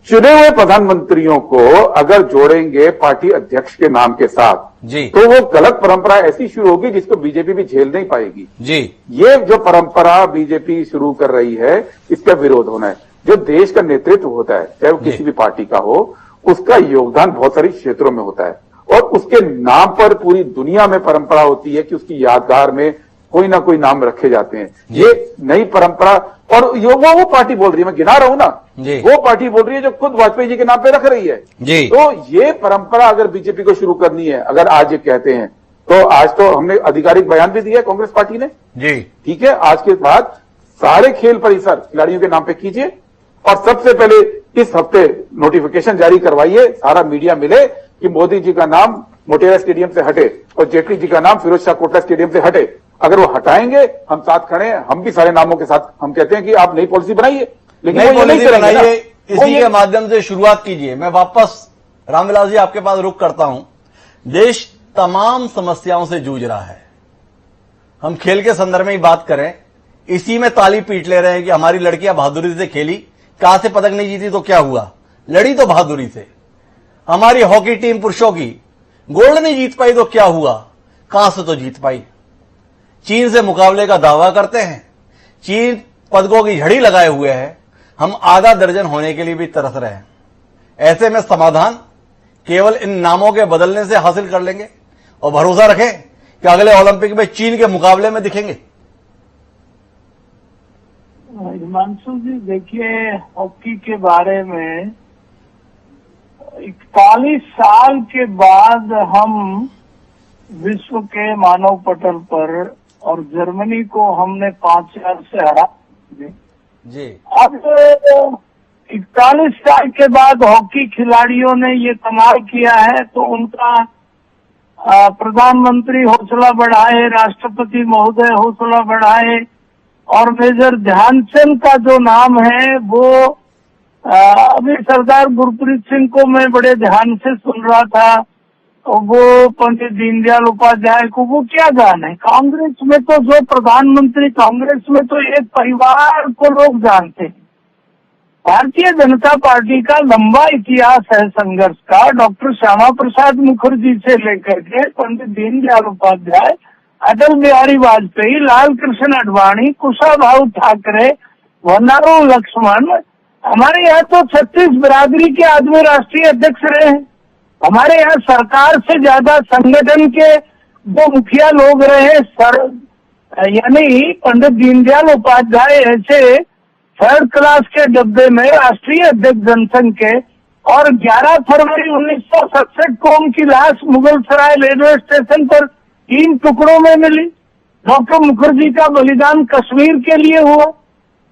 चुने हुए प्रधानमंत्रियों को अगर जोड़ेंगे पार्टी अध्यक्ष के नाम के साथ
जी,
तो वो गलत परंपरा ऐसी शुरू होगी जिसको बीजेपी भी झेल नहीं पाएगी
जी।
ये जो परंपरा बीजेपी शुरू कर रही है, इसका विरोध होना है। जो देश का नेतृत्व होता है, चाहे वो किसी भी पार्टी का हो, उसका योगदान बहुत सारे क्षेत्रों में होता है और उसके नाम पर पूरी दुनिया में परंपरा होती है कि उसकी यादगार में कोई ना कोई नाम रखे जाते हैं। ये नई परंपरा, और वो पार्टी बोल रही है, मैं गिना रहा हूं ना, वो पार्टी बोल रही है जो खुद वाजपेयी जी के नाम पे रख रही है
जी।
तो ये परंपरा अगर बीजेपी को शुरू करनी है, अगर आज ये कहते हैं, तो आज तो हमने आधिकारिक बयान भी दिया कांग्रेस पार्टी ने
जी, ठीक
है। आज के बाद सारे खेल परिसर खिलाड़ियों के नाम पे कीजिए और सबसे पहले इस हफ्ते नोटिफिकेशन जारी करवाइए, सारा मीडिया मिले कि मोदी जी का नाम मोटेरा स्टेडियम से हटे और जेटली जी का नाम फिरोज शाह कोटला स्टेडियम से हटे। अगर वो हटाएंगे, हम साथ खड़े हैं, हम भी सारे नामों के साथ हम कहते हैं कि आप नई पॉलिसी बनाइए, लेकिन
नई
वो ये नहीं
पॉलिसी
करेंगे
बनाइए, इसी के माध्यम से शुरुआत कीजिए। मैं वापस रामविलास जी आपके पास रुख करता हूं। देश तमाम समस्याओं से जूझ रहा है। हम खेल के संदर्भ में ही बात करें, इसी में ताली पीट ले रहे हैं कि हमारी लड़कियां बहादुरी से खेली, कहां से पदक नहीं जीती तो क्या हुआ, लड़ी तो बहादुरी से। हमारी हॉकी टीम पुरुषों की गोल्ड नहीं जीत पाई तो क्या हुआ, कहां से तो जीत पाई। चीन से मुकाबले का दावा करते हैं, चीन पदकों की झड़ी लगाए हुए है, हम आधा दर्जन होने के लिए भी तरस रहे हैं। ऐसे में समाधान केवल इन नामों के बदलने से हासिल कर लेंगे और भरोसा रखें कि अगले ओलंपिक में चीन के मुकाबले में दिखेंगे।
हिमांशु जी, देखिए, हॉकी के बारे में 41 साल के बाद हम विश्व के मानव पटल पर, और जर्मनी को हमने 5-4 से हरा जी। अब 41 साल के बाद हॉकी खिलाड़ियों ने ये कमाल किया है, तो उनका प्रधानमंत्री हौसला बढ़ाए, राष्ट्रपति महोदय हौसला बढ़ाए, और मेजर ध्यानचंद का जो नाम है वो अभी सरदार गुरप्रीत सिंह को मैं बड़े ध्यान से सुन रहा था, वो पंडित दीनदयाल उपाध्याय को वो क्या जाने। कांग्रेस में तो जो प्रधानमंत्री, कांग्रेस में तो एक परिवार को लोग जानते हैं। भारतीय जनता पार्टी का लंबा इतिहास है संघर्ष का। डॉक्टर श्यामा प्रसाद मुखर्जी से लेकर के पंडित दीनदयाल उपाध्याय, अटल बिहारी वाजपेयी, लाल कृष्ण आडवाणी, कुशाभाऊ ठाकरे, वनारू लक्ष्मण, हमारे यहाँ तो 36 बिरादरी के आदमी राष्ट्रीय अध्यक्ष रहे हैं। हमारे यहाँ सरकार से ज्यादा संगठन के जो मुखिया लोग रहे, यानी पंडित दीनदयाल उपाध्याय ऐसे 3rd क्लास के डब्बे में राष्ट्रीय अध्यक्ष जनसंघ के, और 11 फरवरी 1967 को उनकी लाश मुगलसराय रेलवे स्टेशन पर 3 टुकड़ों में मिली। डॉक्टर मुखर्जी का बलिदान कश्मीर के लिए हुआ।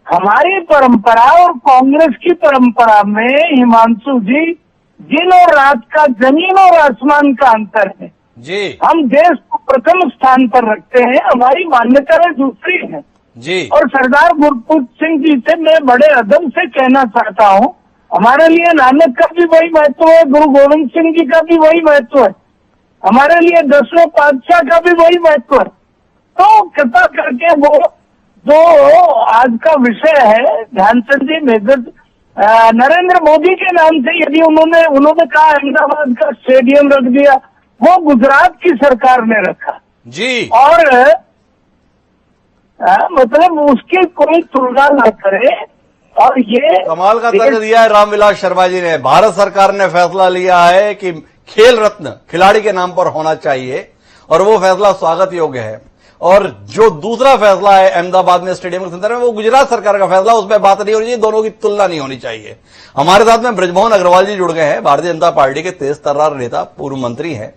हमारी परंपरा और कांग्रेस की परंपरा में हिमांशु जी, दिन और रात का जमीन और आसमान का अंतर है
जी।
हम देश को प्रथम स्थान पर रखते हैं, हमारी मान्यताएं दूसरी है
जी।
और सरदार गुरप्रीत सिंह जी से मैं बड़े अदब से कहना चाहता हूँ, हमारे लिए नानक का भी वही महत्व है, गुरु गोविंद सिंह जी का भी वही महत्व है, हमारे लिए 10वें पातशाह का भी वही महत्व है। तो कृपा करके वो जो आज का विषय है, ध्यानचंद जी मेजर नरेंद्र मोदी के नाम से यदि उन्होंने कहा अहमदाबाद का स्टेडियम रख दिया, वो गुजरात की सरकार ने रखा
जी।
और मतलब उसकी कोई तुलना न करे। और ये
कमाल का तर्क दिया है रामविलास शर्मा जी ने। भारत सरकार ने फैसला लिया है कि खेल रत्न खिलाड़ी के नाम पर होना चाहिए और वो फैसला स्वागत योग्य है। और जो दूसरा फैसला है अहमदाबाद में स्टेडियम के संदर्भ में, वो गुजरात सरकार का फैसला, उसमें बात नहीं होनी चाहिए, दोनों की तुलना नहीं होनी चाहिए। हमारे साथ में ब्रजमोहन अग्रवाल जी जुड़ गए हैं, भारतीय जनता पार्टी के तेज तर्रार नेता, पूर्व मंत्री हैं।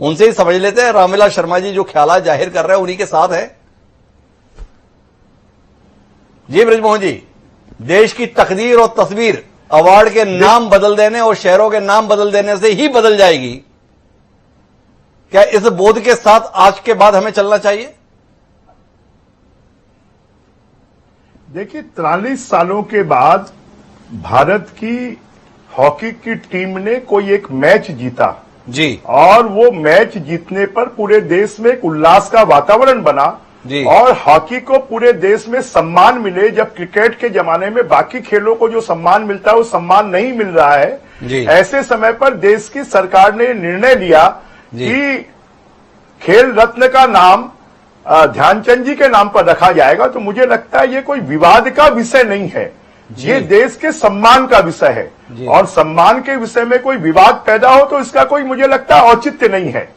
उनसे ही समझ लेते हैं रामविलास शर्मा जी जो ख्याल जाहिर कर रहे हैं उन्हीं के साथ है। जी ब्रजमोहन जी, देश की तकदीर और तस्वीर अवार्ड के नाम बदल देने और शहरों के नाम बदल देने से ही बदल जाएगी, क्या इस बोध के साथ आज के बाद हमें चलना चाहिए?
देखिए, 43 सालों के बाद भारत की हॉकी की टीम ने कोई एक मैच जीता
जी,
और वो मैच जीतने पर पूरे देश में एक उल्लास का वातावरण बना
जी।
और हॉकी को पूरे देश में सम्मान मिले, जब क्रिकेट के जमाने में बाकी खेलों को जो सम्मान मिलता है वो सम्मान नहीं मिल रहा है
जी।
ऐसे समय पर देश की सरकार ने निर्णय लिया कि खेल रत्न का नाम ध्यानचंद जी के नाम पर रखा जाएगा। तो मुझे लगता है ये कोई विवाद का विषय नहीं है, ये देश के सम्मान का विषय है और सम्मान के विषय में कोई विवाद पैदा हो तो इसका कोई मुझे लगता है औचित्य नहीं है।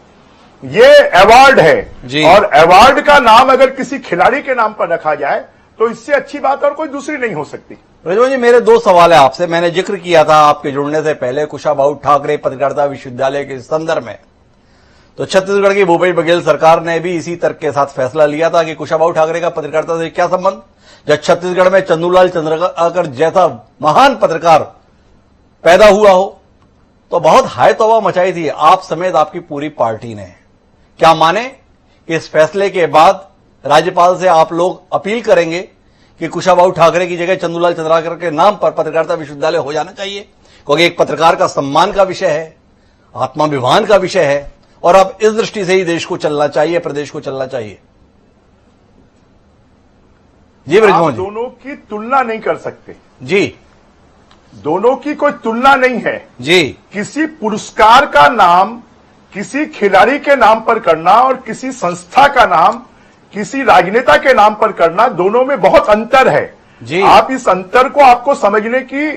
ये अवार्ड है और अवार्ड का नाम अगर किसी खिलाड़ी के नाम पर रखा जाए तो इससे अच्छी बात और कोई दूसरी नहीं हो सकती।
ब्रजमोहन जी, मेरे 2 सवाल है आपसे। मैंने जिक्र किया था आपके जुड़ने से पहले कुशाभाऊ ठाकरे पत्रकारिता विश्वविद्यालय के संदर्भ में, तो छत्तीसगढ़ की भूपेश बघेल सरकार ने भी इसी तर्क के साथ फैसला लिया था कि कुशाभाऊ ठाकरे का पत्रकारिता से क्या संबंध, जब छत्तीसगढ़ में चंदूलाल चंद्रकर जैसा महान पत्रकार पैदा हुआ हो। तो बहुत हाय तौबा मचाई थी आप समेत आपकी पूरी पार्टी ने। क्या माने इस फैसले के बाद राज्यपाल से आप लोग अपील करेंगे कि कुशाभाऊ ठाकरे की जगह चंदूलाल चंद्रकर के नाम पर पत्रकारिता विश्वविद्यालय हो जाना चाहिए, क्योंकि एक पत्रकार का सम्मान का विषय है, आत्माभिमान का विषय है और अब इस दृष्टि से ही देश को चलना चाहिए, प्रदेश को चलना चाहिए। जी ब्रजमोहन जी,
दोनों की तुलना नहीं कर सकते
जी,
दोनों की कोई तुलना नहीं है
जी।
किसी पुरस्कार का नाम किसी खिलाड़ी के नाम पर करना और किसी संस्था का नाम किसी राजनेता के नाम पर करना, दोनों में बहुत अंतर है
जी।
आप इस अंतर को आपको समझने की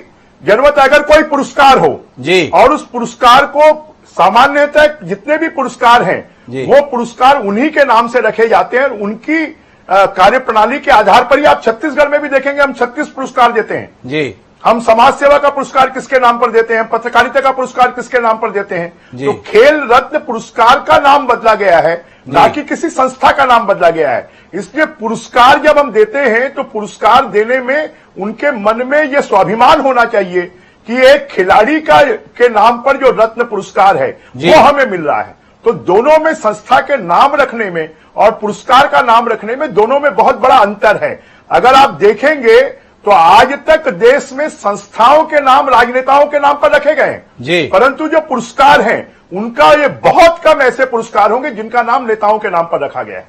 जरूरत है। अगर कोई पुरस्कार हो
जी
और उस पुरस्कार को सामान्यतः जितने भी पुरस्कार हैं वो पुरस्कार उन्हीं के नाम से रखे जाते हैं, उनकी कार्यप्रणाली के आधार पर ही। आप छत्तीसगढ़ में भी देखेंगे हम 36 पुरस्कार देते हैं जी। हम समाज सेवा का पुरस्कार किसके नाम पर देते हैं, पत्रकारिता का पुरस्कार किसके नाम पर देते हैं। तो खेल रत्न पुरस्कार का नाम बदला गया है, ना कि किसी संस्था का नाम बदला गया है। इसलिए पुरस्कार जब हम देते हैं तो पुरस्कार देने में उनके मन में यह स्वाभिमान होना चाहिए कि एक खिलाड़ी के नाम पर जो रत्न पुरस्कार है वो हमें मिल रहा है। तो दोनों में, संस्था के नाम रखने में और पुरस्कार का नाम रखने में, दोनों में बहुत बड़ा अंतर है। अगर आप देखेंगे तो आज तक देश में संस्थाओं के नाम राजनेताओं के नाम पर रखे गए हैं
जी,
परंतु जो पुरस्कार हैं उनका ये बहुत कम ऐसे पुरस्कार होंगे जिनका नाम नेताओं के नाम पर रखा गया है।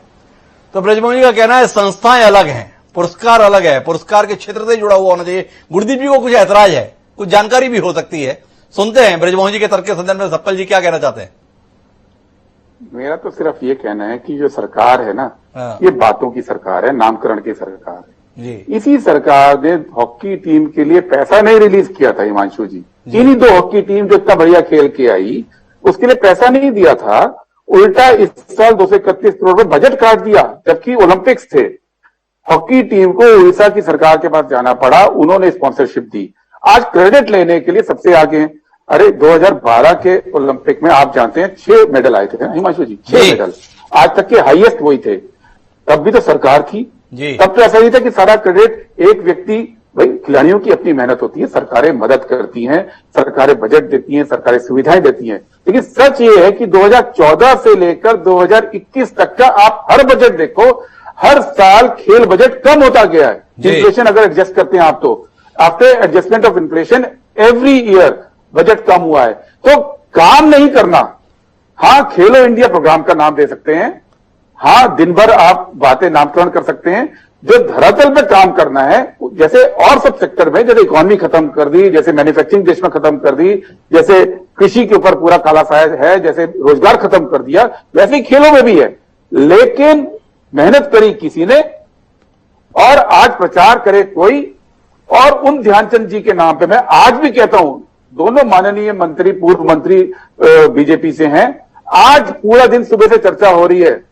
तो ब्रजमोहन जी का कहना है संस्थाएं अलग हैं, पुरस्कार अलग है, पुरस्कार के क्षेत्र से जुड़ा हुआ होना चाहिए। गुरदीप जी को कुछ ऐतराज है, कुछ जानकारी भी हो सकती है, सुनते हैं ब्रजमोहन जी के तर्क के संदर्भ में सप्पल जी क्या कहना चाहते हैं।
मेरा तो सिर्फ ये कहना है कि जो सरकार है ना,
हाँ।
ये बातों की सरकार है, नामकरण की सरकार है।
जी,
इसी सरकार ने हॉकी टीम के लिए पैसा नहीं रिलीज किया था हिमांशु जी। इन्हीं दो हॉकी टीम जो इतना बढ़िया खेल के आई उसके लिए पैसा नहीं दिया था, उल्टा इस साल 231 करोड़ में बजट काट दिया, जबकि ओलंपिक्स थे। हॉकी टीम को उड़ीसा की सरकार के पास जाना पड़ा, उन्होंने स्पॉन्सरशिप दी। आज क्रेडिट लेने के लिए सबसे आगे हैं। अरे 2012 के ओलंपिक में आप जानते हैं 6 मेडल आए थे हिमांशु जी, 6 मेडल, आज तक के हाईएस्ट वही थे। तब भी तो सरकार थी, तब तो ऐसा नहीं था कि सारा क्रेडिट एक व्यक्ति, भाई खिलाड़ियों की अपनी मेहनत होती है, सरकारें मदद करती हैं, सरकारें बजट देती हैं, सरकारें सुविधाएं देती हैं। लेकिन सच ये है कि 2014 से लेकर 2021 तक का आप हर बजट देखो, हर साल खेल बजट कम होता गया है। इन्फ्लेशन अगर एडजस्ट करते हैं आप तो after adjustment of inflation every year budget कम हुआ है। तो काम नहीं करना, हाँ खेलो इंडिया प्रोग्राम का नाम दे सकते हैं, हाँ दिन भर आप बातें नामकरण कर सकते हैं, जो धरातल पे काम करना है, जैसे और सब सेक्टर में, जैसे इकोनॉमी खत्म कर दी, जैसे मैन्युफैक्चरिंग देश में खत्म कर दी, जैसे कृषि के ऊपर पूरा काला साया है, जैसे रोजगार खत्म कर दिया, वैसे ही खेलों में भी है। लेकिन मेहनत करी किसी ने और आज प्रचार करे कोई, और उन ध्यानचंद जी के नाम पे मैं आज भी कहता हूं, दोनों माननीय मंत्री, पूर्व मंत्री बीजेपी से हैं, आज पूरा दिन सुबह से चर्चा हो रही है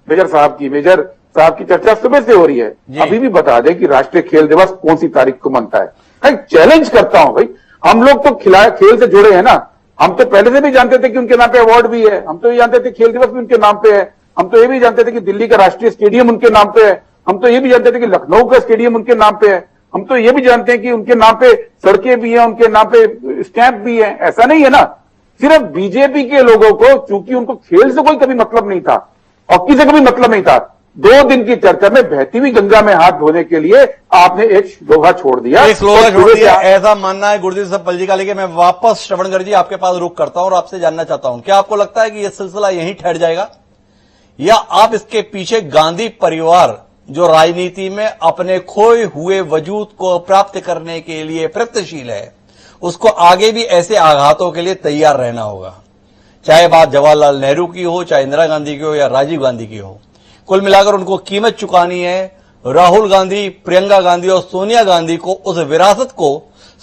मेजर साहब की चर्चा सुबह से हो रही है। अभी भी बता दें कि राष्ट्रीय खेल दिवस कौन सी तारीख को मनता है। मैं चैलेंज करता हूं भाई, हम लोग तो खेल से जुड़े हैं ना, हम तो पहले से भी जानते थे कि उनके नाम पे अवार्ड भी है, हम तो ये जानते थे खेल दिवस भी उनके नाम पे है, हम तो ये भी जानते थे कि दिल्ली का राष्ट्रीय स्टेडियम उनके नाम पे है, हम तो ये भी जानते थे कि लखनऊ का स्टेडियम उनके नाम पे है, हम तो ये भी जानते हैं कि उनके नाम पे सड़कें भी हैं, उनके नाम पे स्टैंप भी है। ऐसा नहीं है ना, सिर्फ बीजेपी के लोगों को, चूंकि उनको खेल से कोई कभी मतलब नहीं था, हॉकी से कभी मतलब नहीं था, 2 दिन की चर्चा में बहती हुई गंगा में हाथ धोने के लिए आपने एक श्लोगा छोड़ दिया,
ऐसा मानना है गुरदीप सप्पल जी का। लेकिन मैं वापस श्रवणगढ़ जी आपके पास रुक करता हूं और आपसे जानना चाहता हूं, क्या आपको लगता है कि यह सिलसिला यहीं ठहर जाएगा, या आप इसके पीछे गांधी परिवार जो राजनीति में अपने खोए हुए वजूद को प्राप्त करने के लिए प्रयत्नशील है, उसको आगे भी ऐसे आघातों के लिए तैयार रहना होगा, चाहे बात जवाहरलाल नेहरू की हो, चाहे इंदिरा गांधी की हो, या राजीव गांधी की हो। कुल मिलाकर उनको कीमत चुकानी है राहुल गांधी, प्रियंका गांधी और सोनिया गांधी को उस विरासत को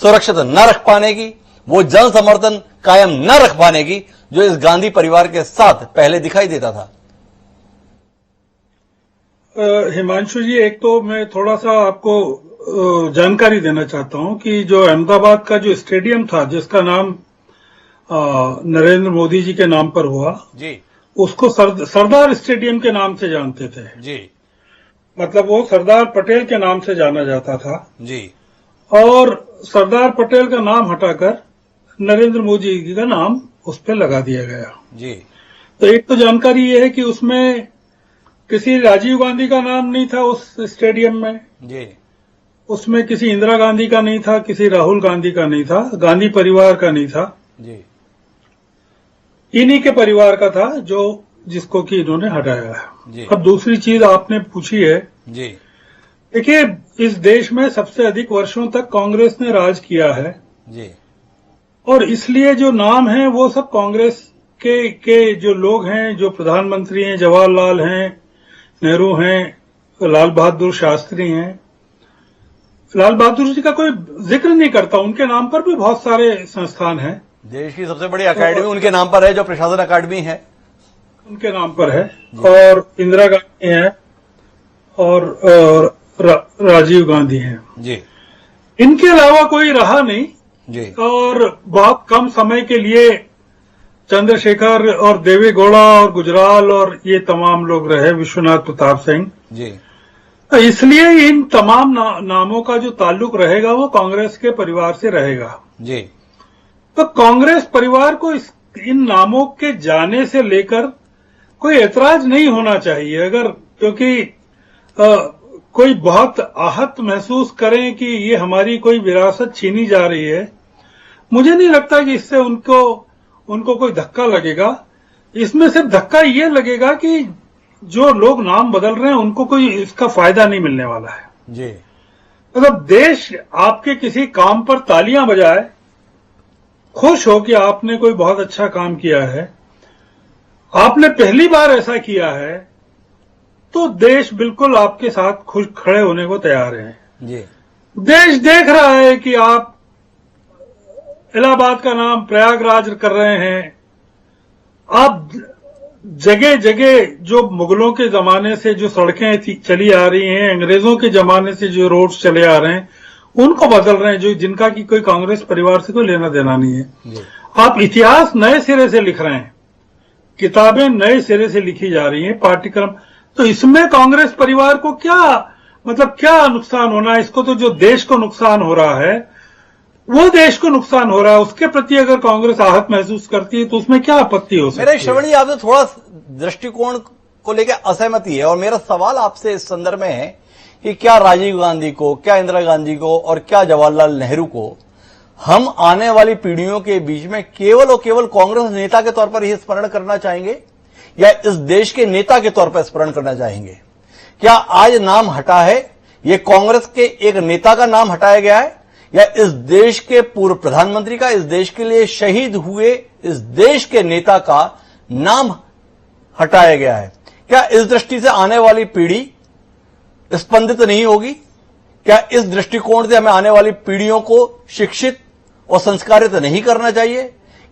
सुरक्षित न रख पाने की, वो जन समर्थन कायम न रख पाने की जो इस गांधी परिवार के साथ पहले दिखाई देता था।
हिमांशु जी, एक तो मैं थोड़ा सा आपको जानकारी देना चाहता हूं कि जो अहमदाबाद का जो स्टेडियम था जिसका नाम नरेंद्र मोदी जी के नाम पर हुआ
जी,
उसको सरदार स्टेडियम के नाम से जानते थे
जी,
मतलब वो सरदार पटेल के नाम से जाना जाता था
जी,
और सरदार पटेल का नाम हटाकर नरेंद्र मोदी जी का नाम उस पर लगा दिया गया
जी।
तो एक तो जानकारी ये है कि उसमें किसी राजीव गांधी का नाम नहीं था उस स्टेडियम में
जी,
उसमें किसी इंदिरा गांधी का नहीं था, किसी राहुल गांधी का नहीं था, गांधी परिवार का नहीं था
जी,
इन्हीं के परिवार का था जो जिसको कि इन्होंने हटाया है। अब दूसरी चीज आपने पूछी है
जी,
देखिए इस देश में सबसे अधिक वर्षों तक कांग्रेस ने राज किया है
जी,
और इसलिए जो नाम है वो सब कांग्रेस के जो लोग हैं, जो प्रधानमंत्री हैं, जवाहरलाल हैं, नेहरू हैं, लाल बहादुर शास्त्री हैं। लाल बहादुर जी का कोई जिक्र नहीं करता, उनके नाम पर भी बहुत सारे संस्थान हैं।
देश की सबसे बड़ी अकेडमी उनके नाम पर है, जो प्रशासन अकादमी है
उनके नाम पर है, और इंदिरा गांधी है और राजीव गांधी हैं
जी।
इनके अलावा कोई रहा नहीं
जी,
और बहुत कम समय के लिए चंद्रशेखर और देवे गौड़ा और गुजराल और ये तमाम लोग रहे, विश्वनाथ प्रताप सिंह जी। तो इसलिए इन तमाम नामों का जो ताल्लुक रहेगा वो कांग्रेस के परिवार से रहेगा जी। तो कांग्रेस परिवार को इन नामों के जाने से लेकर कोई ऐतराज नहीं होना चाहिए, अगर क्योंकि कोई बहुत आहत महसूस करें कि ये हमारी कोई विरासत छीनी जा रही है, मुझे नहीं लगता कि इससे उनको कोई धक्का लगेगा। इसमें सिर्फ धक्का ये लगेगा कि जो लोग नाम बदल रहे हैं उनको कोई इसका फायदा नहीं मिलने वाला है
जी।
मतलब देश आपके किसी काम पर तालियां बजाए, खुश हो कि आपने कोई बहुत अच्छा काम किया है, आपने पहली बार ऐसा किया है, तो देश बिल्कुल आपके साथ खुश खड़े होने को तैयार है
जी।
देश देख रहा है कि आप इलाहाबाद का नाम प्रयागराज कर रहे हैं, आप जगह जगह जो मुगलों के जमाने से जो सड़कें चली आ रही हैं, अंग्रेजों के जमाने से जो रोड्स चले आ रहे हैं, उनको बदल रहे हैं, जो जिनका की कोई कांग्रेस परिवार से कोई लेना देना नहीं है। आप इतिहास नए सिरे से लिख रहे हैं, किताबें नए सिरे से लिखी जा रही हैं, पाठ्यक्रम। तो इसमें कांग्रेस परिवार को क्या नुकसान होना है? इसको तो जो देश को नुकसान हो रहा है वो देश को नुकसान हो रहा है, उसके प्रति अगर कांग्रेस आहत महसूस करती है तो उसमें क्या आपत्ति हो सकती है?
मेरा श्रवण जी आपसे थोड़ा दृष्टिकोण को लेकर असहमति है, और मेरा सवाल आपसे इस संदर्भ में है कि क्या राजीव गांधी को, क्या इंदिरा गांधी को और क्या जवाहरलाल नेहरू को हम आने वाली पीढ़ियों के बीच में केवल और केवल कांग्रेस नेता के तौर पर ही स्मरण करना चाहेंगे, या इस देश के नेता के तौर पर स्मरण करना चाहेंगे? क्या आज नाम हटा है, ये कांग्रेस के एक नेता का नाम हटाया गया है, या इस देश के पूर्व प्रधानमंत्री का, इस देश के लिए शहीद हुए इस देश के नेता का नाम हटाया गया है? क्या इस दृष्टि से आने वाली पीढ़ी स्पंदित नहीं होगी? क्या इस दृष्टिकोण से हमें आने वाली पीढ़ियों को शिक्षित और संस्कारित नहीं करना चाहिए?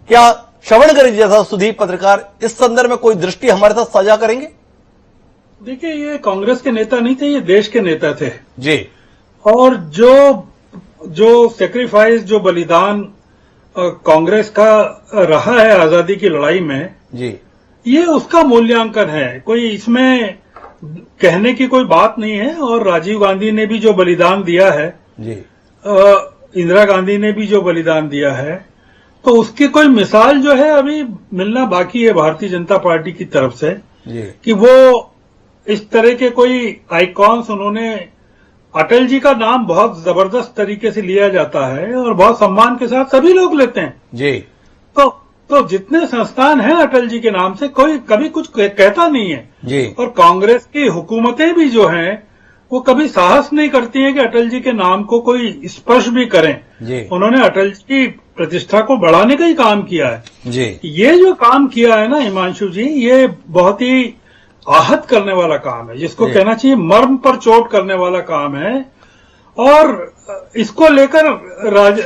क्या श्रवणकर जैसा सुधीर पत्रकार इस संदर्भ में कोई दृष्टि हमारे साथ साझा करेंगे?
देखिए, ये कांग्रेस के नेता नहीं थे, ये देश के नेता थे
जी।
और जो सेक्रीफाइस, जो बलिदान कांग्रेस का रहा है आजादी की लड़ाई में
जी,
ये उसका मूल्यांकन है, कोई इसमें कहने की कोई बात नहीं है। और राजीव गांधी ने भी जो बलिदान दिया है
जी,
इंदिरा गांधी ने भी जो बलिदान दिया है, तो उसकी कोई मिसाल जो है अभी मिलना बाकी है भारतीय जनता पार्टी की तरफ से
जी।
कि वो इस तरह के कोई आइकॉन्स, उन्होंने अटल जी का नाम बहुत जबरदस्त तरीके से लिया जाता है और बहुत सम्मान के साथ सभी लोग लेते हैं
जी।
तो जितने संस्थान हैं अटल जी के नाम से कोई कभी कुछ कहता नहीं है
जी।
और कांग्रेस की हुकूमतें भी जो हैं वो कभी साहस नहीं करती हैं कि अटल जी के नाम को कोई स्पर्श भी करें
जी।
उन्होंने अटल जी की प्रतिष्ठा को बढ़ाने का ही काम किया है
जी।
ये जो काम किया है ना हिमांशु जी, ये बहुत ही आहत करने वाला काम है, जिसको कहना चाहिए मर्म पर चोट करने वाला काम है। और इसको लेकर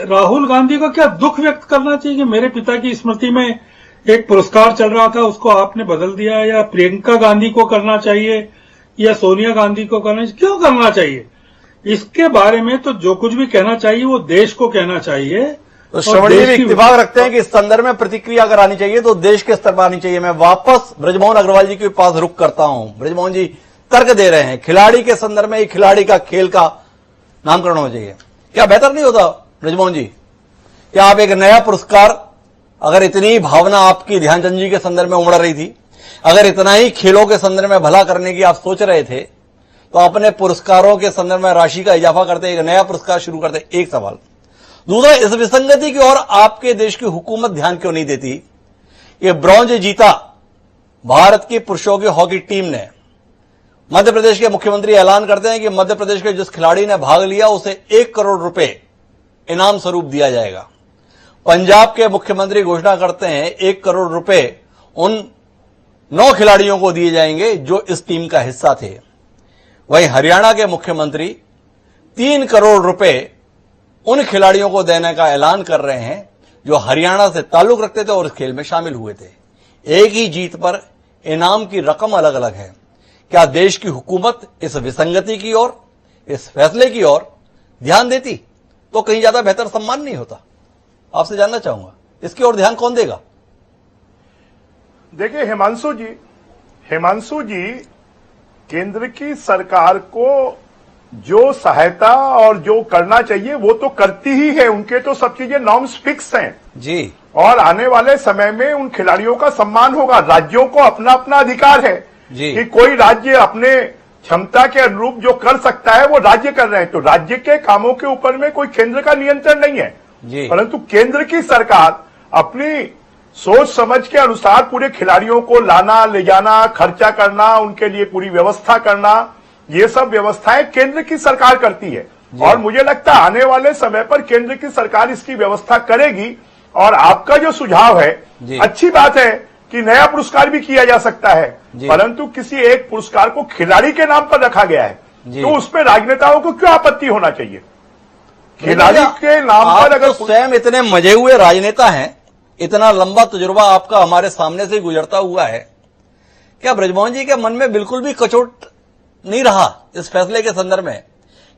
राहुल गांधी को क्या दुख व्यक्त करना चाहिए कि मेरे पिता की स्मृति में एक पुरस्कार चल रहा था, उसको आपने बदल दिया, या प्रियंका गांधी को करना चाहिए या सोनिया गांधी को करना चाहिए? क्यों करना चाहिए? इसके बारे में तो जो कुछ भी कहना चाहिए वो देश को कहना चाहिए।
तो श्रवण जी भी इत्तेफाक रखते हैं कि इस संदर्भ में प्रतिक्रिया अगर आनी चाहिए तो देश के स्तर पर आनी चाहिए। मैं वापस ब्रजमोहन अग्रवाल जी के पास रुक करता हूं। ब्रजमोहन जी तर्क दे रहे हैं खिलाड़ी के संदर्भ में, खिलाड़ी का खेल का नामकरण होना चाहिए, क्या बेहतर नहीं होता ब्रजमोहन जी? क्या आप एक नया पुरस्कार, अगर इतनी भावना आपकी ध्यानचंद जी के संदर्भ में उमड़ रही थी, अगर इतना ही खेलों के संदर्भ में भला करने की आप सोच रहे थे, तो अपने पुरस्कारों के संदर्भ में राशि का इजाफा करते, एक नया पुरस्कार शुरू करते। एक सवाल। दूसरा, इस विसंगति की ओर आपके देश की हुकूमत ध्यान क्यों नहीं देती? ये ब्रॉन्ज जीता भारत की पुरुषों की हॉकी टीम ने। मध्य प्रदेश के मुख्यमंत्री ऐलान करते हैं कि मध्य प्रदेश के जिस खिलाड़ी ने भाग लिया उसे 1 करोड़ रुपए इनाम स्वरूप दिया जाएगा। पंजाब के मुख्यमंत्री घोषणा करते हैं 1 करोड़ रुपए उन 9 खिलाड़ियों को दिए जाएंगे जो इस टीम का हिस्सा थे। वहीं हरियाणा के मुख्यमंत्री 3 करोड़ रुपए उन खिलाड़ियों को देने का ऐलान कर रहे हैं जो हरियाणा से ताल्लुक रखते थे और इस खेल में शामिल हुए थे। एक ही जीत पर इनाम की रकम अलग अलग है। क्या देश की हुकूमत इस विसंगति की ओर, इस फैसले की ओर ध्यान देती तो कहीं ज्यादा बेहतर सम्मान नहीं होता? आपसे जानना चाहूंगा, इसकी ओर ध्यान कौन देगा?
देखिए हिमांशु जी, केंद्र की सरकार को जो सहायता और जो करना चाहिए वो तो करती ही है। उनके तो सब चीजें नॉर्म्स फिक्स हैं
जी।
और आने वाले समय में उन खिलाड़ियों का सम्मान होगा। राज्यों को अपना अपना अधिकार है
जी।
कि कोई राज्य अपने क्षमता के अनुरूप जो कर सकता है वो राज्य कर रहे हैं, तो राज्य के कामों के ऊपर में कोई केंद्र का नियंत्रण नहीं है
जी।
परंतु केंद्र की सरकार अपनी सोच समझ के अनुसार पूरे खिलाड़ियों को लाना, ले जाना, खर्चा करना, उनके लिए पूरी व्यवस्था करना, ये सब व्यवस्थाएं केंद्र की सरकार करती है। और मुझे लगता है आने वाले समय पर केंद्र की सरकार इसकी व्यवस्था करेगी। और आपका जो सुझाव है अच्छी बात है कि नया पुरस्कार भी किया जा सकता है, परंतु किसी एक पुरस्कार को खिलाड़ी के नाम पर रखा गया है, तो उसमें राजनेताओं को क्यों आपत्ति होना चाहिए? खिलाड़ी के नाम पर अगर
तो स्वयं इतने मजे हुए राजनेता हैं, इतना लंबा तजुर्बा आपका हमारे सामने से गुजरता हुआ है, क्या ब्रजमोहन जी के मन में बिल्कुल भी कचोट नहीं रहा इस फैसले के संदर्भ में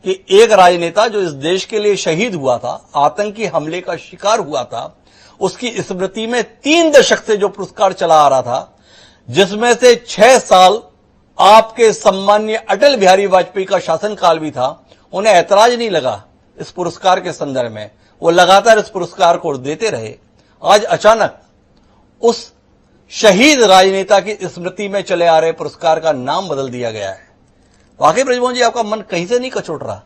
कि एक राजनेता जो इस देश के लिए शहीद हुआ था, आतंकी हमले का शिकार हुआ था, उसकी स्मृति में 3 दशक से जो पुरस्कार चला आ रहा था, जिसमें से 6 साल आपके सम्माननीय अटल बिहारी वाजपेयी का शासनकाल भी था, उन्हें ऐतराज नहीं लगा इस पुरस्कार के संदर्भ में, वो लगातार इस पुरस्कार को देते रहे। आज अचानक उस शहीद राजनेता की स्मृति में चले आ रहे पुरस्कार का नाम बदल दिया गया है। वाकई ब्रजमोहन जी आपका मन कहीं से नहीं कचोट रहा?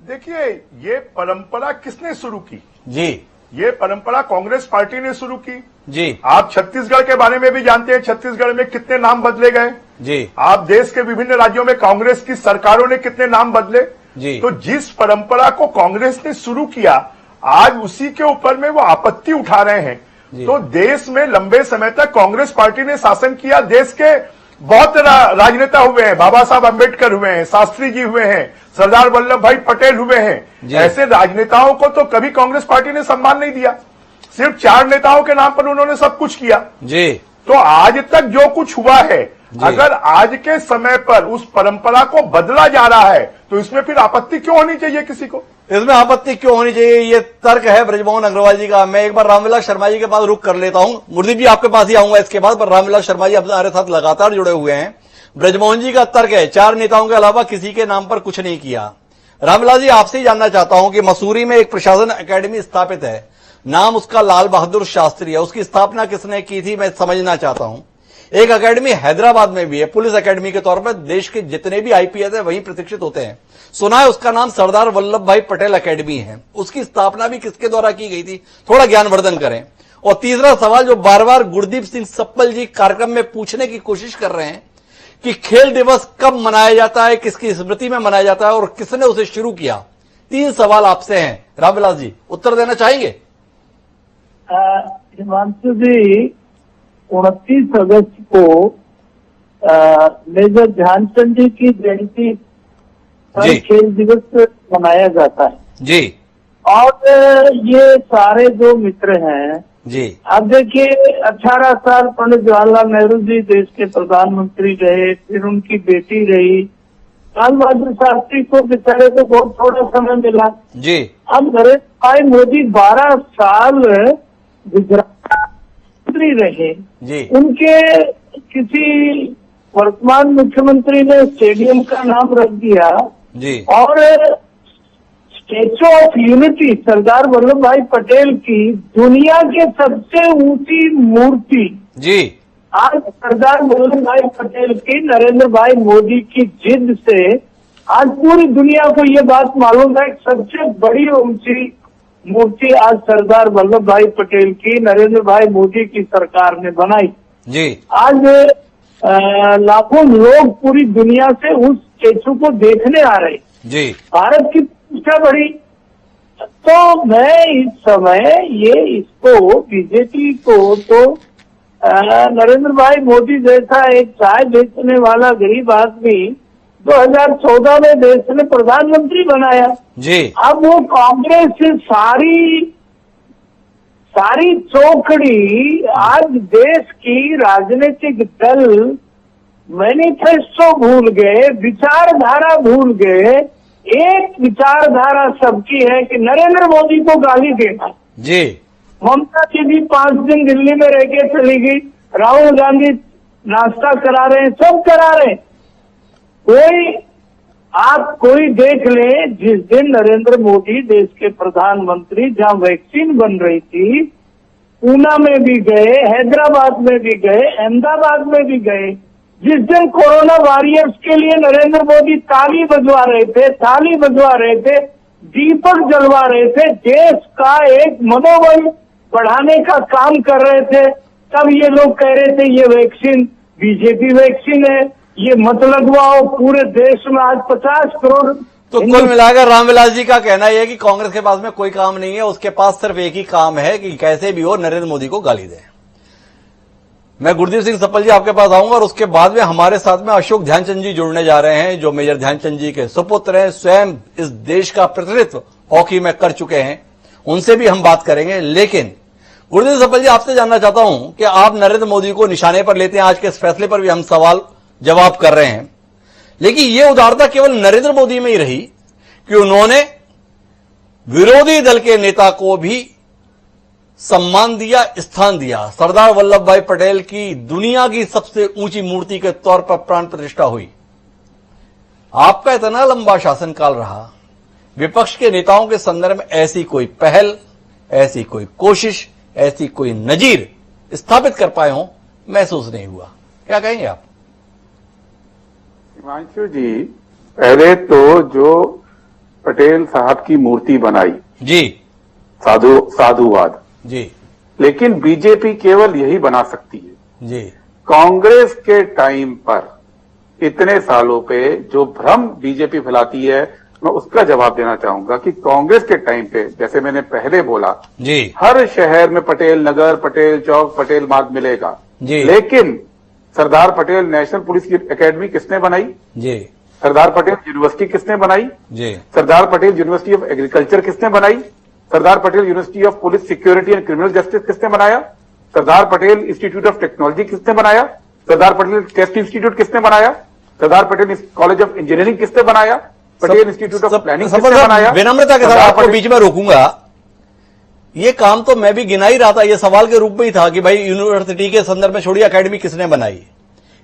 देखिए, ये परंपरा किसने शुरू की?
जी,
ये परंपरा कांग्रेस पार्टी ने शुरू की
जी।
आप छत्तीसगढ़ के बारे में भी जानते हैं, छत्तीसगढ़ में कितने नाम बदले गए
जी।
आप देश के विभिन्न राज्यों में कांग्रेस की सरकारों ने कितने नाम बदले
जी।
तो जिस परंपरा को कांग्रेस ने शुरू किया, आज उसी के ऊपर में वो आपत्ति उठा रहे हैं। तो देश में लंबे समय तक कांग्रेस पार्टी ने शासन किया, देश के बहुत राजनेता हुए हैं, बाबा साहब अंबेडकर हुए हैं, शास्त्री जी हुए हैं, सरदार वल्लभ भाई पटेल हुए हैं। ऐसे राजनेताओं को तो कभी कांग्रेस पार्टी ने सम्मान नहीं दिया, सिर्फ 4 नेताओं के नाम पर उन्होंने सब कुछ किया
जी।
तो आज तक जो कुछ हुआ है, अगर आज के समय पर उस परंपरा को बदला जा रहा है तो इसमें फिर आपत्ति क्यों होनी चाहिए किसी को? इसमें
आपत्ति क्यों होनी चाहिए, ये तर्क है ब्रजमोहन अग्रवाल जी का। मैं एक बार रामविलास शर्मा जी के पास रुक कर लेता हूं, मुरदीप जी आपके पास ही आऊंगा इसके बाद, पर रामविलास शर्मा जी हमारे साथ लगातार जुड़े हुए हैं। ब्रजमोहन जी का तर्क है 4 नेताओं के अलावा किसी के नाम पर कुछ नहीं किया। रामविलास जी आपसे ही जानना चाहता हूं कि मसूरी में एक प्रशासन अकेडमी स्थापित है, नाम उसका लाल बहादुर शास्त्री है, उसकी स्थापना किसने की थी मैं समझना चाहता हूं। एक अकेडमी हैदराबाद में भी है, पुलिस अकेडमी के तौर पर, देश के जितने भी आईपीएस है वहीं प्रशिक्षित होते हैं। सुना है उसका नाम सरदार वल्लभ भाई पटेल अकेडमी है, उसकी स्थापना भी किसके द्वारा की गई थी? थोड़ा ज्ञानवर्धन करें। और तीसरा सवाल जो बार बार गुरदीप सिंह सप्पल जी कार्यक्रम में पूछने की कोशिश कर रहे हैं कि खेल दिवस कब मनाया जाता है, किसकी स्मृति में मनाया जाता है और किसने उसे शुरू किया? 3 सवाल आपसे हैं, रामविलास जी उत्तर देना चाहेंगे?
हिमांशु जी, 29 अगस्त को मेजर ध्यानचंद जी की जयंती पर खेल दिवस मनाया जाता है
जी।
और ये सारे जो मित्र हैं
जी,
अब देखिए 18 साल पंडित जवाहरलाल नेहरू जी देश के प्रधानमंत्री रहे, फिर उनकी बेटी रही, लाल बहादुर शास्त्री को बेचारे को बहुत थोड़ा समय मिला
जी।
अब नरेंद्र भाई मोदी 12 साल गुजरात मंत्री रहे
जी।
उनके किसी वर्तमान मुख्यमंत्री ने स्टेडियम का नाम रख दिया
जी।
और statue of unity Sardar Vallabh भाई पटेल की दुनिया के सबसे ऊंची मूर्ति
जी
आज सरदार वल्लभ भाई पटेल की नरेंद्र भाई मोदी की जिद से आज पूरी दुनिया को ये बात मालूम है कि सबसे बड़ी ऊंची मूर्ति आज सरदार वल्लभ भाई पटेल की नरेंद्र भाई मोदी की सरकार ने बनाई जी। आज लाखों लोग पूरी दुनिया से उस स्टेचू को देखने आ रहे जी। भारत की प्रतिष्ठा बढ़ी। तो मैं इस समय ये इसको बीजेपी को तो नरेंद्र भाई मोदी जैसा एक चाय बेचने वाला गरीब आदमी 2014 में देश ने प्रधानमंत्री बनाया जी। अब वो कांग्रेस से सारी चौकड़ी आज देश की राजनीतिक दल मैनिफेस्टो भूल गए, विचारधारा भूल गए। एक विचारधारा सबकी है कि नरेंद्र मोदी को गाली देना जी। ममता जी भी 5 दिन दिल्ली में रह के चली गई, राहुल गांधी नाश्ता करा रहे हैं, सब करा रहे हैं। कोई देख ले, जिस दिन नरेंद्र मोदी देश के प्रधानमंत्री जहां वैक्सीन बन रही थी ऊना में भी गए, हैदराबाद में भी गए, अहमदाबाद में भी गए। जिस दिन कोरोना वॉरियर्स के लिए नरेंद्र मोदी ताली बजवा रहे थे, दीपक जलवा रहे थे, देश का एक मनोबल बढ़ाने का काम कर रहे थे, तब ये लोग कह रहे थे ये वैक्सीन बीजेपी वैक्सीन है, ये मत लगवाओ। पूरे देश में आज 50 करोड़।
तो कुल मिलाकर रामविलास जी का कहना यह है कि कांग्रेस के पास में कोई काम नहीं है, उसके पास सिर्फ एक ही काम है कि कैसे भी हो नरेंद्र मोदी को गाली दे। मैं गुरदीप सिंह सप्पल जी आपके पास आऊंगा और उसके बाद में हमारे साथ में अशोक ध्यानचंद जी जुड़ने जा रहे हैं, जो मेजर ध्यानचंद जी के सुपुत्र हैं, स्वयं इस देश का प्रतिनिधित्व हॉकी में कर चुके हैं, उनसे भी हम बात करेंगे। लेकिन गुरदीप सप्पल जी, आपसे जानना चाहता हूं कि आप नरेंद्र मोदी को निशाने पर लेते हैं, आज के इस फैसले पर भी हम सवाल जवाब कर रहे हैं, लेकिन ये उदारता केवल नरेंद्र मोदी में ही रही कि उन्होंने विरोधी दल के नेता को भी सम्मान दिया, स्थान दिया। सरदार वल्लभ भाई पटेल की दुनिया की सबसे ऊंची मूर्ति के तौर पर प्राण प्रतिष्ठा हुई। आपका इतना लंबा शासनकाल रहा, विपक्ष के नेताओं के संदर्भ में ऐसी कोई पहल, ऐसी कोई कोशिश, ऐसी कोई नजीर स्थापित कर पाए हों, महसूस नहीं हुआ। क्या कहेंगे आप?
हिमांशु जी, पहले तो जो पटेल साहब की मूर्ति बनाई
जी,
साधुवाद
जी,
लेकिन बीजेपी केवल यही बना सकती है।
जी,
कांग्रेस के टाइम पर इतने सालों पे जो भ्रम बीजेपी फैलाती है, मैं उसका जवाब देना चाहूंगा कि कांग्रेस के टाइम पे, जैसे मैंने पहले बोला,
जी,
हर शहर में पटेल नगर, पटेल चौक, पटेल मार्ग मिलेगा।
जी,
लेकिन Sardar Patel national police academy किसने बनाई?
जी,
सरदार पटेल यूनिवर्सिटी किसने बनाई?
जी,
Sardar Patel university of agriculture किसने बनाई? Sardar Patel university of police security and criminal justice किसने बनाया? Sardar Patel institute of technology किसने बनाया? सरदार पटेल टेस्ट इंस्टीट्यूट किसने बनाया? Sardar Patel college of engineering किसने बनाया? पटेल इंस्टीट्यूट ऑफ प्लानिंग किसने बनाया?
विनम्रता के साथ आपको बीच में रोकूंगा, ये काम तो मैं भी गिना ही रहा था, ये सवाल के रूप में ही था कि भाई यूनिवर्सिटी के संदर्भ में छोड़िए, एकेडमी किसने बनाई।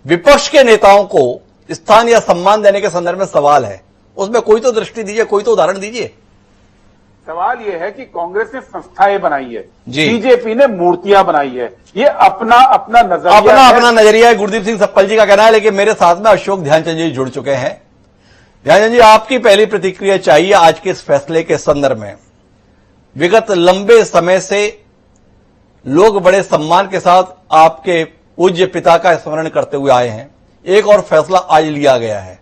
विपक्ष के नेताओं को स्थान या सम्मान देने के संदर्भ में सवाल है, उसमें कोई तो दृष्टि दीजिए, कोई तो उदाहरण दीजिए।
सवाल यह है कि कांग्रेस ने संस्थाएं बनाई है,
जी, बीजेपी
ने मूर्तियां बनाई है। ये अपना
अपना नजरिया है, गुरदीप सिंह सप्पल जी का कहना है। लेकिन मेरे साथ में अशोक ध्यानचंद जी जुड़ चुके हैं। ध्यानचंद जी, आपकी पहली प्रतिक्रिया चाहिए आज के इस फैसले के संदर्भ में। विगत लंबे समय से लोग बड़े सम्मान के साथ आपके पूज्य पिता का स्मरण करते हुए आए हैं, एक और फैसला आज लिया गया है,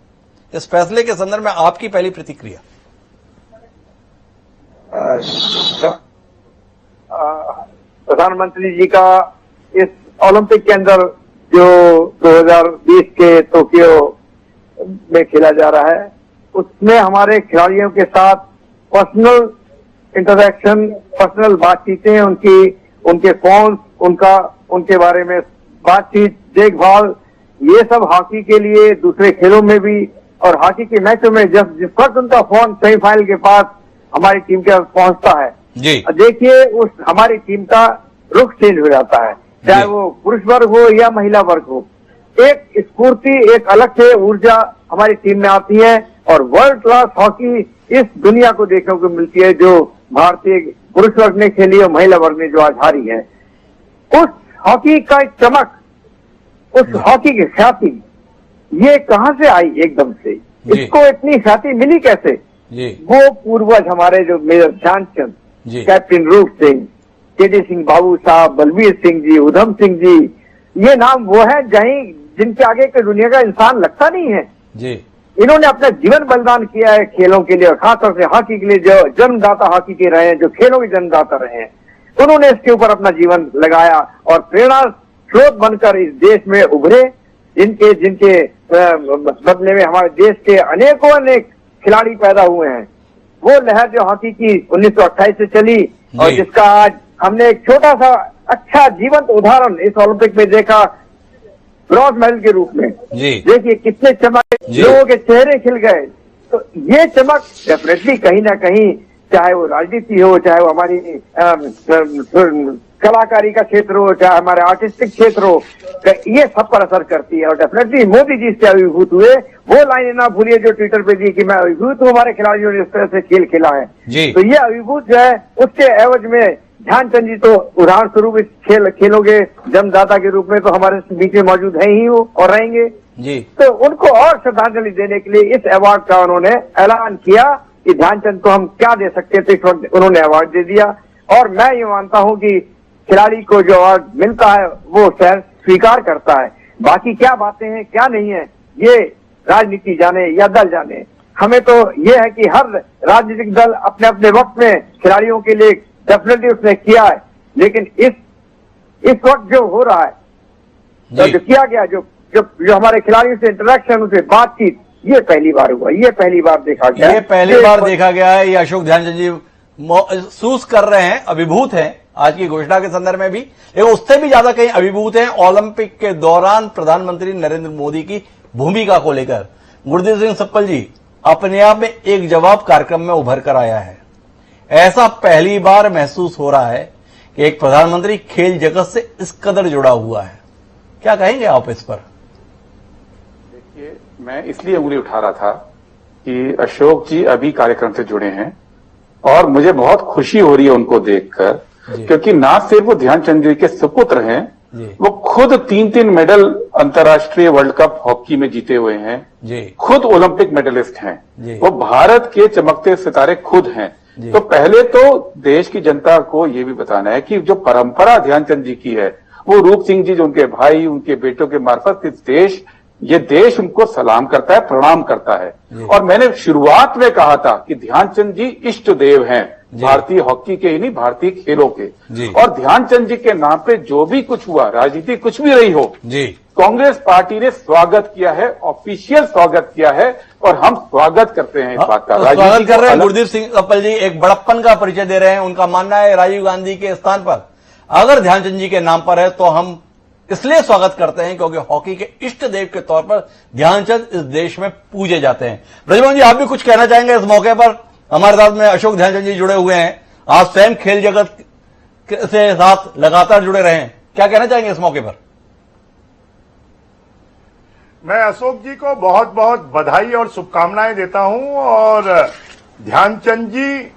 इस फैसले के संदर्भ में आपकी पहली प्रतिक्रिया?
प्रधानमंत्री जी का इस ओलंपिक के अंदर जो 2020 के टोक्यो में खेला जा रहा है, उसमें हमारे खिलाड़ियों के साथ पर्सनल इंटरेक्शन, पर्सनल बातचीतें, उनके फोन, उनके बारे में बातचीत, देखभाल, ये सब हॉकी के लिए दूसरे खेलों में भी और हॉकी के मैचों में जब जिस वक्त उनका फोन सेमीफाइनल के पास हमारी टीम के पहुंचता है, देखिए उस हमारी टीम का रुख चेंज हो जाता है, चाहे वो पुरुष वर्ग हो या महिला वर्ग हो। एक स्फूर्ति, एक अलग से ऊर्जा हमारी टीम में आती है और वर्ल्ड क्लास हॉकी इस दुनिया को देखने को मिलती है, जो भारतीय पुरुष वर्ग ने खेली और महिला वर्ग ने जो आज हारी है। उस हॉकी का एक चमक, उस हॉकी की ख्याति, ये कहां से आई एकदम से? इसको इतनी ख्याति मिली कैसे? वो पूर्वज हमारे जो मेजर ध्यानचंद, कैप्टन रूप सिंह, केडी सिंह बाबू साहब, बलबीर सिंह जी, उधम सिंह जी, ये नाम वो है जिनके आगे के दुनिया का इंसान लगता नहीं है। इन्होंने अपना जीवन बलिदान किया है खेलों के लिए और खासतौर से हॉकी के लिए, जो जन्मदाता हॉकी के रहे हैं, जो खेलों के जन्मदाता रहे हैं, उन्होंने इसके ऊपर अपना जीवन लगाया और प्रेरणा स्रोत बनकर इस देश में उभरे, जिनके बदले में हमारे देश के अनेक खिलाड़ी पैदा हुए हैं। वो लहर जो हॉकी की 1928 से चली और जिसका आज हमने एक छोटा सा अच्छा जीवंत उदाहरण इस ओलंपिक में देखा, ब्रॉन्ज मेडल के रूप में। देखिए कितने चमक, लोगों के चेहरे खिल गए। तो ये चमक डेफिनेटली कहीं ना कहीं, चाहे वो राजनीति हो, चाहे वो हमारी कलाकारी का क्षेत्र हो, चाहे हमारे आर्टिस्टिक क्षेत्र हो, ये सब पर असर करती है। और डेफिनेटली मोदी जी से अभिभूत हुए, वो लाइनें ना भूलिए जो ट्विटर पे दी कि मैं अभिभूत हूँ, हमारे खिलाड़ियों ने इस तरह से खेल खेला है। तो ये अभिभूत जो है, उसके एवज में ध्यानचंद जी तो उदाहरण स्वरूप इस खेलों के जन्मदाता के रूप में तो हमारे बीच में मौजूद है ही हो और रहेंगे
जी।
तो उनको और श्रद्धांजलि देने के लिए इस अवार्ड का उन्होंने ऐलान किया कि ध्यानचंद को हम क्या दे सकते थे। इस वक्त उन्होंने अवार्ड दे दिया और मैं ये मानता हूं कि खिलाड़ी को जो अवार्ड मिलता है वो शहर स्वीकार करता है। बाकी क्या बातें हैं क्या नहीं है ये राजनीति जाने या दल जाने, हमें तो ये है कि हर राजनीतिक दल अपने अपने वक्त में खिलाड़ियों के लिए डेफिनेटली उसने किया है, लेकिन इस वक्त जो हो रहा है तो जो किया गया जो हमारे खिलाड़ियों से इंटरेक्शन उनसे बातचीत ये पहली बार हुआ, ये पहली बार देखा गया,
ये पहली बार देखा गया है। ये अशोक ध्यानचंद जी महसूस कर रहे हैं, अभिभूत हैं आज की घोषणा के संदर्भ में भी, लेकिन उससे भी ज्यादा कहीं अभिभूत हैं ओलंपिक के दौरान प्रधानमंत्री नरेंद्र मोदी की भूमिका को लेकर। गुरदीप सिंह सप्पल जी, अपने आप में एक जवाब कार्यक्रम में उभर कर आया है। ऐसा पहली बार महसूस हो रहा है कि एक प्रधानमंत्री खेल जगत से इस कदर जुड़ा हुआ है। क्या कहेंगे आप इस पर?
देखिए, मैं इसलिए उंगली उठा रहा था कि अशोक जी अभी कार्यक्रम से जुड़े हैं और मुझे बहुत खुशी हो रही है उनको देखकर, क्योंकि ना सिर्फ वो ध्यानचंद जी के सुपुत्र हैं, वो खुद 3-3 मेडल अंतर्राष्ट्रीय वर्ल्ड कप हॉकी में जीते हुए हैं, खुद ओलंपिक मेडलिस्ट हैं, वो भारत के चमकते सितारे खुद हैं। तो पहले तो देश की जनता को ये भी बताना है कि जो परंपरा ध्यानचंद जी की है वो रूप सिंह जी जो उनके भाई उनके बेटों के मार्फत ये देश उनको सलाम करता है, प्रणाम करता है। और मैंने शुरुआत में कहा था कि ध्यानचंद जी इष्ट देव हैं भारतीय हॉकी के ही नहीं भारतीय खेलों के। और ध्यानचंद जी के नाम पे जो भी कुछ हुआ, राजनीति कुछ भी रही हो, कांग्रेस पार्टी ने स्वागत किया है, ऑफिशियल स्वागत किया है और हम स्वागत करते हैं इस बात का।
स्वागत कर रहे हैं। गुरदीप सिंह सप्पल जी एक बड़प्पन का परिचय दे रहे हैं। उनका मानना है राजीव गांधी के स्थान पर अगर ध्यानचंद जी के नाम पर है तो हम इसलिए स्वागत करते हैं क्योंकि हॉकी के इष्ट देव के तौर पर ध्यानचंद इस देश में पूजे जाते हैं। ब्रजमोहन जी, आप भी कुछ कहना चाहेंगे इस मौके पर? हमारे साथ में अशोक ध्यानचंद जी जुड़े हुए हैं, आप स्वयं खेल जगत से साथ लगातार जुड़े रहे हैं, क्या कहना चाहेंगे इस मौके पर?
मैं अशोक जी को बहुत बहुत बधाई और शुभकामनाएं देता हूं। और ध्यानचंद जी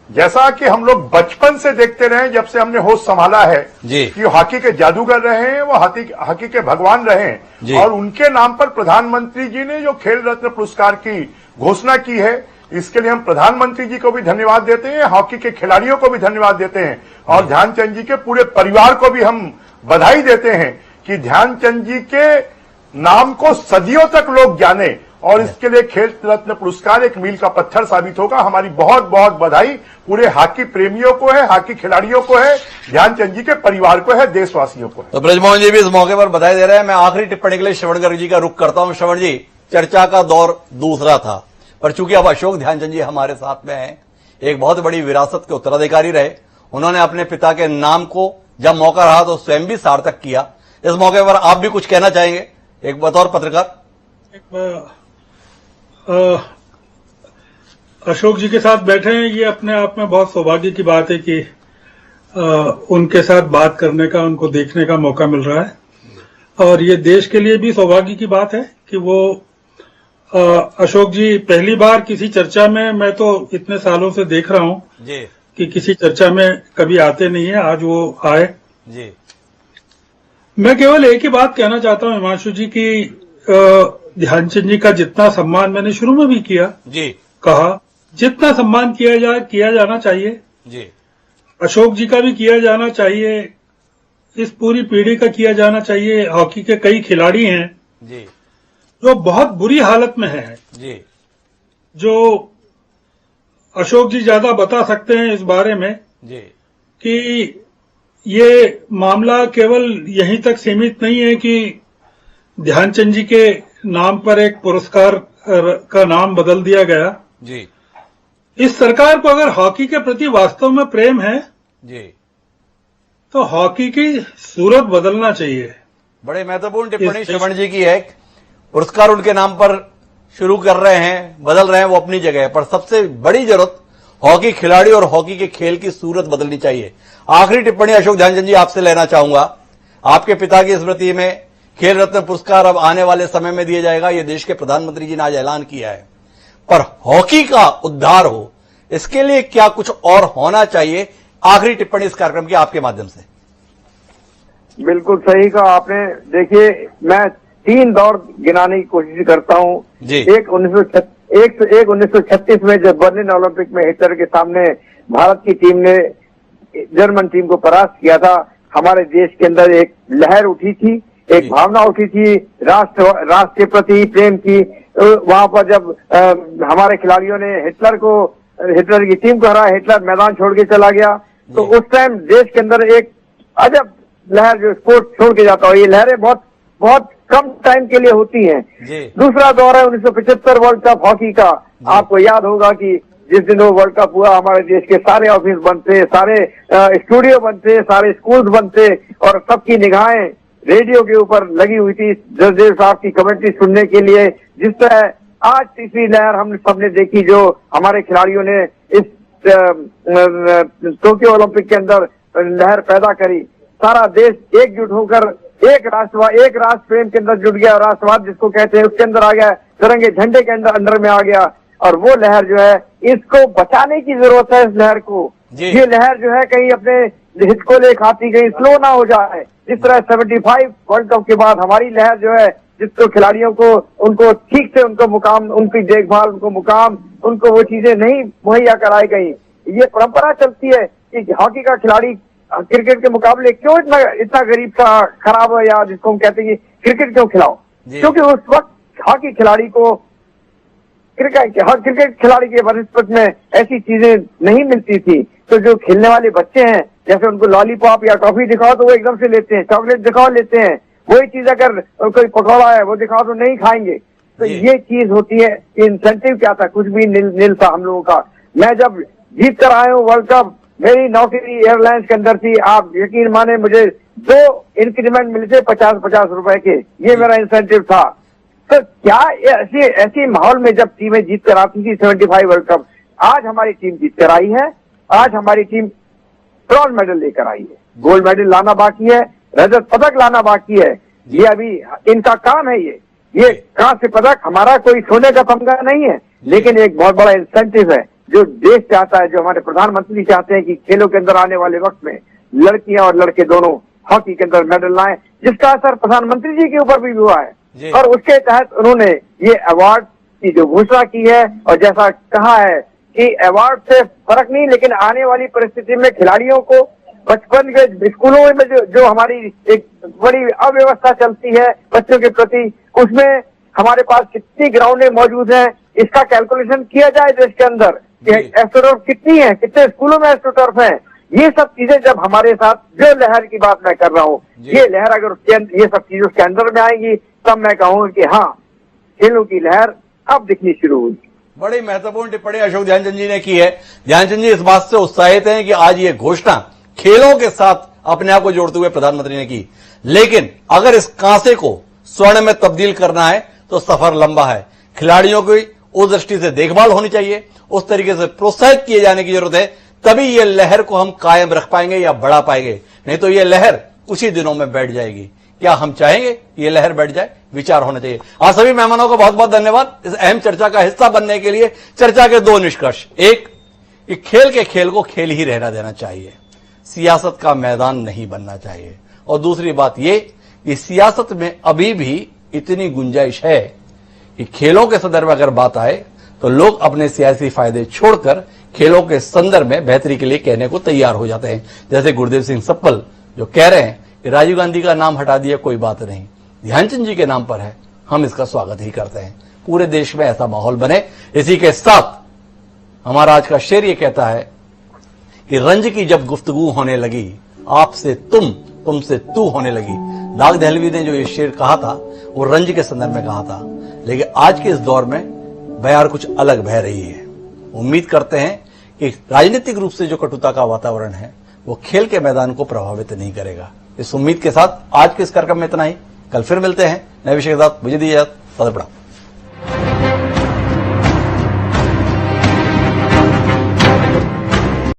जैसा कि हम लोग बचपन से देखते रहे, जब से हमने होश संभाला है कि हॉकी के जादूगर रहे हैं, वो हॉकी के भगवान रहे हैं। और उनके नाम पर प्रधानमंत्री जी ने जो खेल रत्न पुरस्कार की घोषणा की है, इसके लिए हम प्रधानमंत्री जी को भी धन्यवाद देते हैं, हॉकी के खिलाड़ियों को भी धन्यवाद देते हैं और ध्यानचंद जी के पूरे परिवार को भी हम बधाई देते हैं कि ध्यानचंद जी के नाम को सदियों तक लोग जाने और इसके लिए खेल रत्न पुरस्कार एक मील का पत्थर साबित होगा। हमारी बहुत बहुत बधाई पूरे हॉकी प्रेमियों को है, हॉकी खिलाड़ियों को है, ध्यानचंद जी के परिवार को है, देशवासियों को है।
तो ब्रजमोहन जी भी इस मौके पर बधाई दे रहे हैं। मैं आखिरी टिप्पणी के लिए श्रवण गर्ग जी का रुख करता हूं। श्रवण जी, चर्चा का दौर दूसरा था, पर चूंकि अब अशोक ध्यानचंद जी हमारे साथ में हैं, एक बहुत बड़ी विरासत के उत्तराधिकारी रहे, उन्होंने अपने पिता के नाम को जब मौका रहा तो स्वयं भी सार्थक किया। इस मौके पर आप भी कुछ कहना चाहेंगे एक बतौर पत्रकार?
अशोक जी के साथ बैठे हैं, ये अपने आप में बहुत सौभाग्य की बात है कि उनके साथ बात करने का, उनको देखने का मौका मिल रहा है। और ये देश के लिए भी सौभाग्य की बात है कि वो अशोक जी पहली बार किसी चर्चा में, मैं तो इतने सालों से देख रहा हूं कि किसी चर्चा में कभी आते नहीं है, आज वो आए। मैं केवल एक ही बात कहना चाहता हूं हिमांशु जी की ध्यानचंद जी का जितना सम्मान मैंने शुरू में भी किया, कहा जितना सम्मान किया जाना चाहिए, अशोक जी का भी किया जाना चाहिए, इस पूरी पीढ़ी का किया जाना चाहिए। हॉकी के कई खिलाड़ी हैं जो बहुत बुरी हालत में हैं, जो अशोक जी ज्यादा बता सकते हैं इस बारे में कि ये मामला केवल यहीं तक सीमित नहीं है कि ध्यानचंद जी के नाम पर एक पुरस्कार का नाम बदल दिया गया। इस सरकार को अगर हॉकी के प्रति वास्तव में प्रेम है तो हॉकी की सूरत बदलना चाहिए।
बड़े महत्वपूर्ण टिप्पणी श्रवण जी की है। पुरस्कार उनके नाम पर शुरू कर रहे हैं, बदल रहे हैं, वो अपनी जगह है, पर सबसे बड़ी जरूरत हॉकी खिलाड़ी और हॉकी के खेल की सूरत बदलनी चाहिए। आखिरी टिप्पणी अशोक ध्यानचंद जी आपसे लेना चाहूंगा। आपके पिता की स्मृति में खेल रत्न पुरस्कार अब आने वाले समय में दिया जाएगा, ये देश के प्रधानमंत्री जी ने आज ऐलान किया है, पर हॉकी का उद्धार हो इसके लिए क्या कुछ और होना चाहिए आखिरी टिप्पणी इस कार्यक्रम की आपके माध्यम से।
बिल्कुल सही कहा आपने। देखिए, मैं 3 दौर गिनाने की कोशिश करता हूँ। एक 1936 में जब बर्लिन ओलंपिक में हिटलर के सामने भारत की टीम ने जर्मन टीम को परास्त किया था। हमारे देश के अंदर एक लहर उठी थी, एक भावना उठी थी राष्ट्र के प्रति प्रेम की। वहां पर जब हमारे खिलाड़ियों ने हिटलर की टीम को हराया, हिटलर मैदान छोड़ के चला गया, तो उस टाइम देश के अंदर एक अजब लहर जो स्पोर्ट छोड़ के जाता है, ये लहरें बहुत बहुत कम टाइम के लिए होती हैं। दूसरा दौर है 1975 वर्ल्ड कप हॉकी का। आपको याद होगा कि जिस दिन वो वर्ल्ड कप हुआ, हमारे देश के सारे ऑफिस बनते, सारे स्टूडियो बनते, सारे स्कूल्स बनते और सबकी निगाहें रेडियो के ऊपर लगी हुई थी जसदेव साहब की कमेंट्री सुनने के लिए। जिस तरह आज तीसरी लहर हम सबने देखी जो हमारे खिलाड़ियों ने इस टोक्यो ओलंपिक के अंदर लहर पैदा करी। सारा देश एकजुट होकर एक राष्ट्र प्रेम के अंदर जुट गया, राष्ट्रवाद जिसको कहते हैं उसके अंदर आ गया, तिरंगे झंडे के अंदर में आ गया। और वो लहर जो है, इसको बचाने की जरूरत है। इस लहर को, ये लहर जो है कहीं अपने हित को ले खाती, कहीं स्लो ना हो जाए। जिस तरह 75 वर्ल्ड कप के बाद हमारी लहर जो है, जिसको खिलाड़ियों को उनको ठीक से उनको मुकाम, उनकी देखभाल, उनको मुकाम, उनको वो चीजें नहीं मुहैया कराई गई। ये परंपरा चलती है कि हॉकी का खिलाड़ी क्रिकेट के मुकाबले क्यों इतना गरीब सा खराब है, या जिसको हम कहते हैं कि क्रिकेट क्यों खिलाओ, क्योंकि उस वक्त हॉकी खिलाड़ी को क्रिकेट खिलाड़ी के बनस्पत में ऐसी चीजें नहीं मिलती थी। तो जो खेलने वाले बच्चे हैं, जैसे उनको लॉलीपॉप या टॉफी दिखाओ तो वो एकदम से लेते हैं, चॉकलेट दिखाओ लेते हैं। वही चीज अगर कोई पकौड़ा है वो दिखाओ तो नहीं खाएंगे। तो ये चीज होती है। इंसेंटिव क्या था? कुछ भी नील था हम लोगों का। मैं जब जीत कर आया हूँ वर्ल्ड कप, मेरी नौकरी एयरलाइंस के अंदर थी। आप यकीन माने, मुझे 2 इंक्रीमेंट मिले थे 50-50 रुपए के। ये मेरा इंसेंटिव था। तो क्या ऐसी माहौल में जब टीमें जीत कर आती थी 75 वर्ल्ड कप, आज हमारी टीम जीत कर आई है। आज हमारी टीम ब्रॉन्ज मेडल लेकर आई है, गोल्ड मेडल लाना बाकी है, रजत पदक लाना बाकी है। ये अभी इनका काम है। ये कांस्य पदक हमारा कोई सोने का तमगा नहीं है, लेकिन एक बहुत बड़ा इंसेंटिव है जो देश चाहता है, जो हमारे प्रधानमंत्री चाहते हैं कि खेलों के अंदर आने वाले वक्त में लड़कियां और लड़के दोनों हॉकी के अंदर मेडल लाएं, जिसका असर प्रधानमंत्री जी के ऊपर भी हुआ है। और उसके तहत उन्होंने ये अवार्ड की जो घोषणा की है, और जैसा कहा है कि अवार्ड से फर्क नहीं, लेकिन आने वाली परिस्थिति में खिलाड़ियों को बचपन के स्कूलों में जो हमारी एक बड़ी अव्यवस्था चलती है बच्चों के प्रति, उसमें हमारे पास कितनी ग्राउंडें मौजूद हैं, इसका कैलकुलेशन किया जाए देश के अंदर। एस्ट्रोटर्फ कितनी है, कितने स्कूलों में एस्ट्रोटर्फ है। ये सब चीजें जब हमारे साथ, जो लहर की बात मैं कर रहा हूँ, ये लहर अगर ये सब चीजें उसके अंदर में आएंगी, तब मैं कहूँगा कि हाँ, खेलों की लहर अब दिखनी शुरू हुई।
बड़ी महत्वपूर्ण टिप्पणी अशोक ध्यानचंद जी ने की है। ध्यानचंद जी इस बात से उत्साहित हैं कि आज ये घोषणा खेलों के साथ अपने आप को जोड़ते हुए प्रधानमंत्री ने की, लेकिन अगर इस कांसे को स्वर्ण में तब्दील करना है तो सफर लंबा है। खिलाड़ियों की उस दृष्टि से देखभाल होनी चाहिए, उस तरीके से प्रोत्साहित किए जाने की जरूरत है, तभी ये लहर को हम कायम रख पाएंगे या बढ़ा पाएंगे। नहीं तो ये लहर उसी दिनों में बैठ जाएगी। क्या हम चाहेंगे ये लहर बैठ जाए? विचार होना चाहिए। आप सभी मेहमानों को बहुत बहुत धन्यवाद इस अहम चर्चा का हिस्सा बनने के लिए। चर्चा के 2 निष्कर्ष, एक, कि खेल के खेल को खेल ही रहना देना चाहिए, सियासत का मैदान नहीं बनना चाहिए। और दूसरी बात ये कि सियासत में अभी भी इतनी गुंजाइश है कि खेलों के संदर्भ में अगर बात आए तो लोग अपने सियासी फायदे छोड़कर खेलों के संदर्भ में बेहतरी के लिए कहने को तैयार हो जाते हैं। जैसे गुरदेव सिंह सप्पल जो कह रहे हैं कि राजीव गांधी का नाम हटा दिया कोई बात नहीं, ध्यानचंद जी के नाम पर है, हम इसका स्वागत ही करते हैं। पूरे देश में ऐसा माहौल बने। इसी के साथ हमारा आज का शेर ये कहता है कि रंज की जब गुफ्तगू होने लगी, आपसे तुम, तुमसे तू होने लगी। दाग दहलवी ने जो ये शेर कहा था वो रंज के संदर्भ में कहा था, लेकिन आज के इस दौर में बयार कुछ अलग बह रही है। उम्मीद करते हैं कि राजनीतिक रूप से जो कटुता का वातावरण है वो खेल के मैदान को प्रभावित नहीं करेगा। इस उम्मीद के साथ आज के इस कार्यक्रम में इतना ही। कल फिर मिलते हैं नए विषय के साथ। मुझे दीजिए इजाजत।